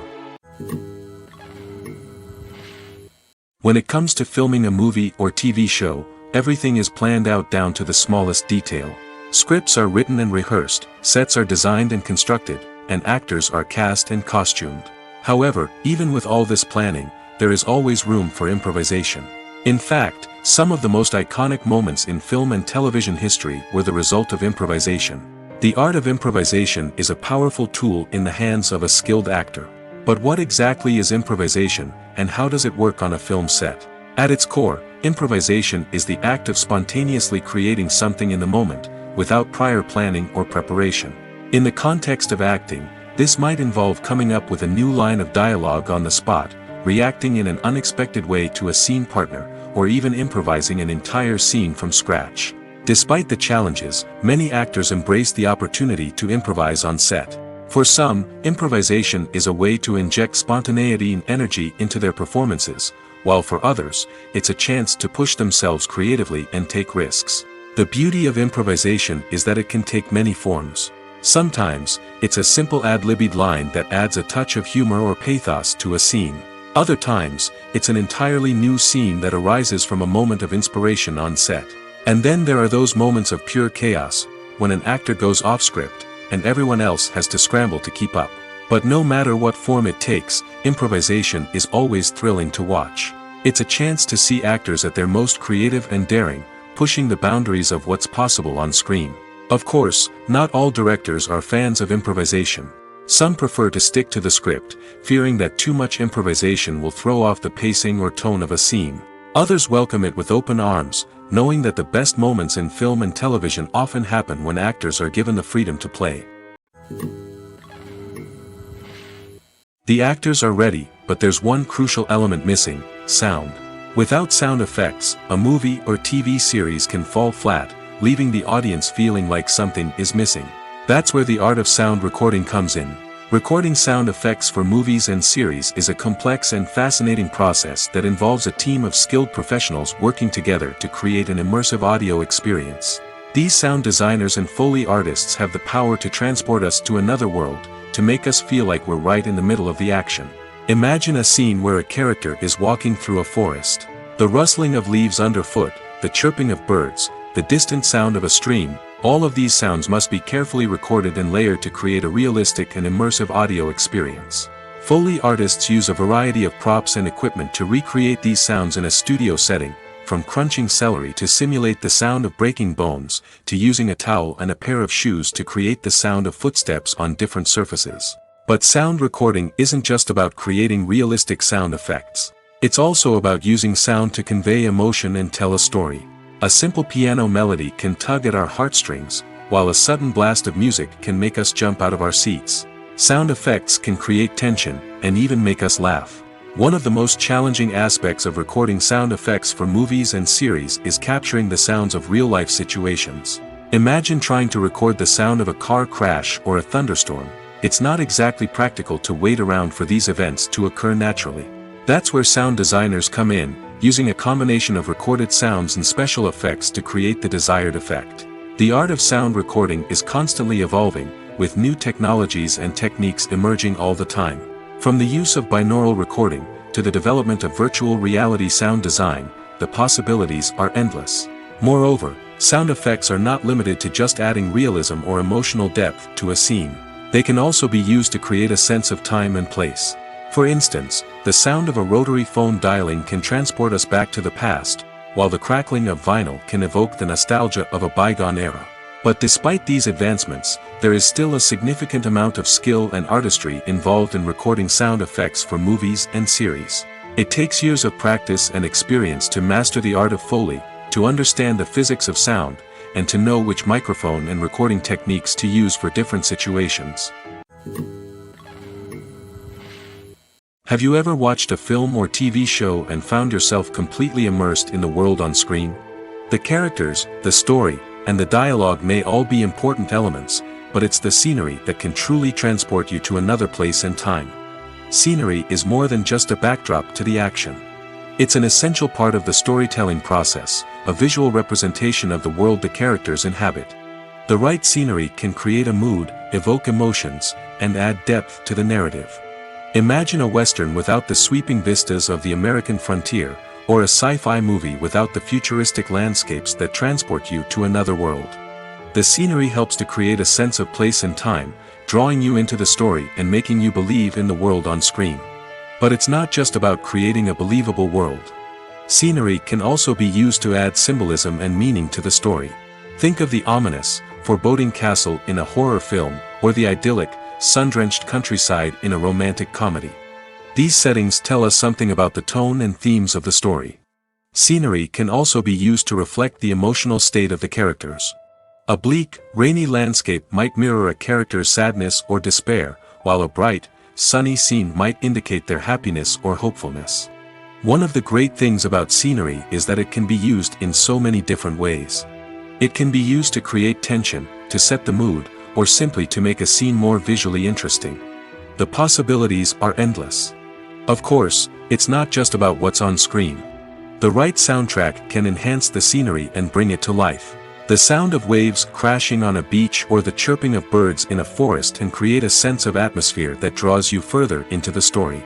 When it comes to filming a movie or TV show, everything is planned out down to the smallest detail. Scripts are written and rehearsed, sets are designed and constructed, and actors are cast and costumed. However, even with all this planning, there is always room for improvisation. In fact, some of the most iconic moments in film and television history were the result of improvisation. The art of improvisation is a powerful tool in the hands of a skilled actor. But what exactly is improvisation, and how does it work on a film set? At its core, improvisation is the act of spontaneously creating something in the moment, without prior planning or preparation. In the context of acting, this might involve coming up with a new line of dialogue on the spot, reacting in an unexpected way to a scene partner, or even improvising an entire scene from scratch. Despite the challenges, many actors embrace the opportunity to improvise on set. For some, improvisation is a way to inject spontaneity and energy into their performances, while for others, it's a chance to push themselves creatively and take risks. The beauty of improvisation is that it can take many forms. Sometimes, it's a simple ad-libbed line that adds a touch of humor or pathos to a scene. Other times, it's an entirely new scene that arises from a moment of inspiration on set. And then there are those moments of pure chaos, when an actor goes off script, and everyone else has to scramble to keep up. But no matter what form it takes, improvisation is always thrilling to watch. It's a chance to see actors at their most creative and daring, pushing the boundaries of what's possible on screen. Of course, not all directors are fans of improvisation. Some prefer to stick to the script, fearing that too much improvisation will throw off the pacing or tone of a scene. Others welcome it with open arms, knowing that the best moments in film and television often happen when actors are given the freedom to play. The actors are ready, but there's one crucial element missing: sound. Without sound effects, a movie or TV series can fall flat, leaving the audience feeling like something is missing. That's where the art of sound recording comes in. Recording sound effects for movies and series is a complex and fascinating process that involves a team of skilled professionals working together to create an immersive audio experience. These sound designers and Foley artists have the power to transport us to another world, to make us feel like we're right in the middle of the action. Imagine a scene where a character is walking through a forest. The rustling of leaves underfoot, the chirping of birds, the distant sound of a stream, all of these sounds must be carefully recorded and layered to create a realistic and immersive audio experience. Foley artists use a variety of props and equipment to recreate these sounds in a studio setting, from crunching celery to simulate the sound of breaking bones, to using a towel and a pair of shoes to create the sound of footsteps on different surfaces. But sound recording isn't just about creating realistic sound effects. It's also about using sound to convey emotion and tell a story. A simple piano melody can tug at our heartstrings, while a sudden blast of music can make us jump out of our seats. Sound effects can create tension, and even make us laugh. One of the most challenging aspects of recording sound effects for movies and series is capturing the sounds of real-life situations. Imagine trying to record the sound of a car crash or a thunderstorm. It's not exactly practical to wait around for these events to occur naturally. That's where sound designers come in, using a combination of recorded sounds and special effects to create the desired effect. The art of sound recording is constantly evolving, with new technologies and techniques emerging all the time. From the use of binaural recording, to the development of virtual reality sound design, the possibilities are endless. Moreover, sound effects are not limited to just adding realism or emotional depth to a scene. They can also be used to create a sense of time and place. For instance, the sound of a rotary phone dialing can transport us back to the past, while the crackling of vinyl can evoke the nostalgia of a bygone era. But despite these advancements, there is still a significant amount of skill and artistry involved in recording sound effects for movies and series. It takes years of practice and experience to master the art of Foley, to understand the physics of sound, and to know which microphone and recording techniques to use for different situations. Have you ever watched a film or TV show and found yourself completely immersed in the world on screen? The characters, the story, and the dialogue may all be important elements, but it's the scenery that can truly transport you to another place and time. Scenery is more than just a backdrop to the action. It's an essential part of the storytelling process, a visual representation of the world the characters inhabit. The right scenery can create a mood, evoke emotions, and add depth to the narrative. Imagine a western without the sweeping vistas of the American frontier, or a sci-fi movie without the futuristic landscapes that transport you to another world. The scenery helps to create a sense of place and time, drawing you into the story and making you believe in the world on screen. But it's not just about creating a believable world. Scenery can also be used to add symbolism and meaning to the story. Think of the ominous, foreboding castle in a horror film, or the idyllic, sun-drenched countryside in a romantic comedy. These settings tell us something about the tone and themes of the story. Scenery can also be used to reflect the emotional state of the characters. A bleak, rainy landscape might mirror a character's sadness or despair, while a bright, sunny scene might indicate their happiness or hopefulness. One of the great things about scenery is that it can be used in so many different ways. It can be used to create tension, to set the mood, or simply to make a scene more visually interesting. The possibilities are endless. Of course, it's not just about what's on screen. The right soundtrack can enhance the scenery and bring it to life. The sound of waves crashing on a beach or the chirping of birds in a forest can create a sense of atmosphere that draws you further into the story.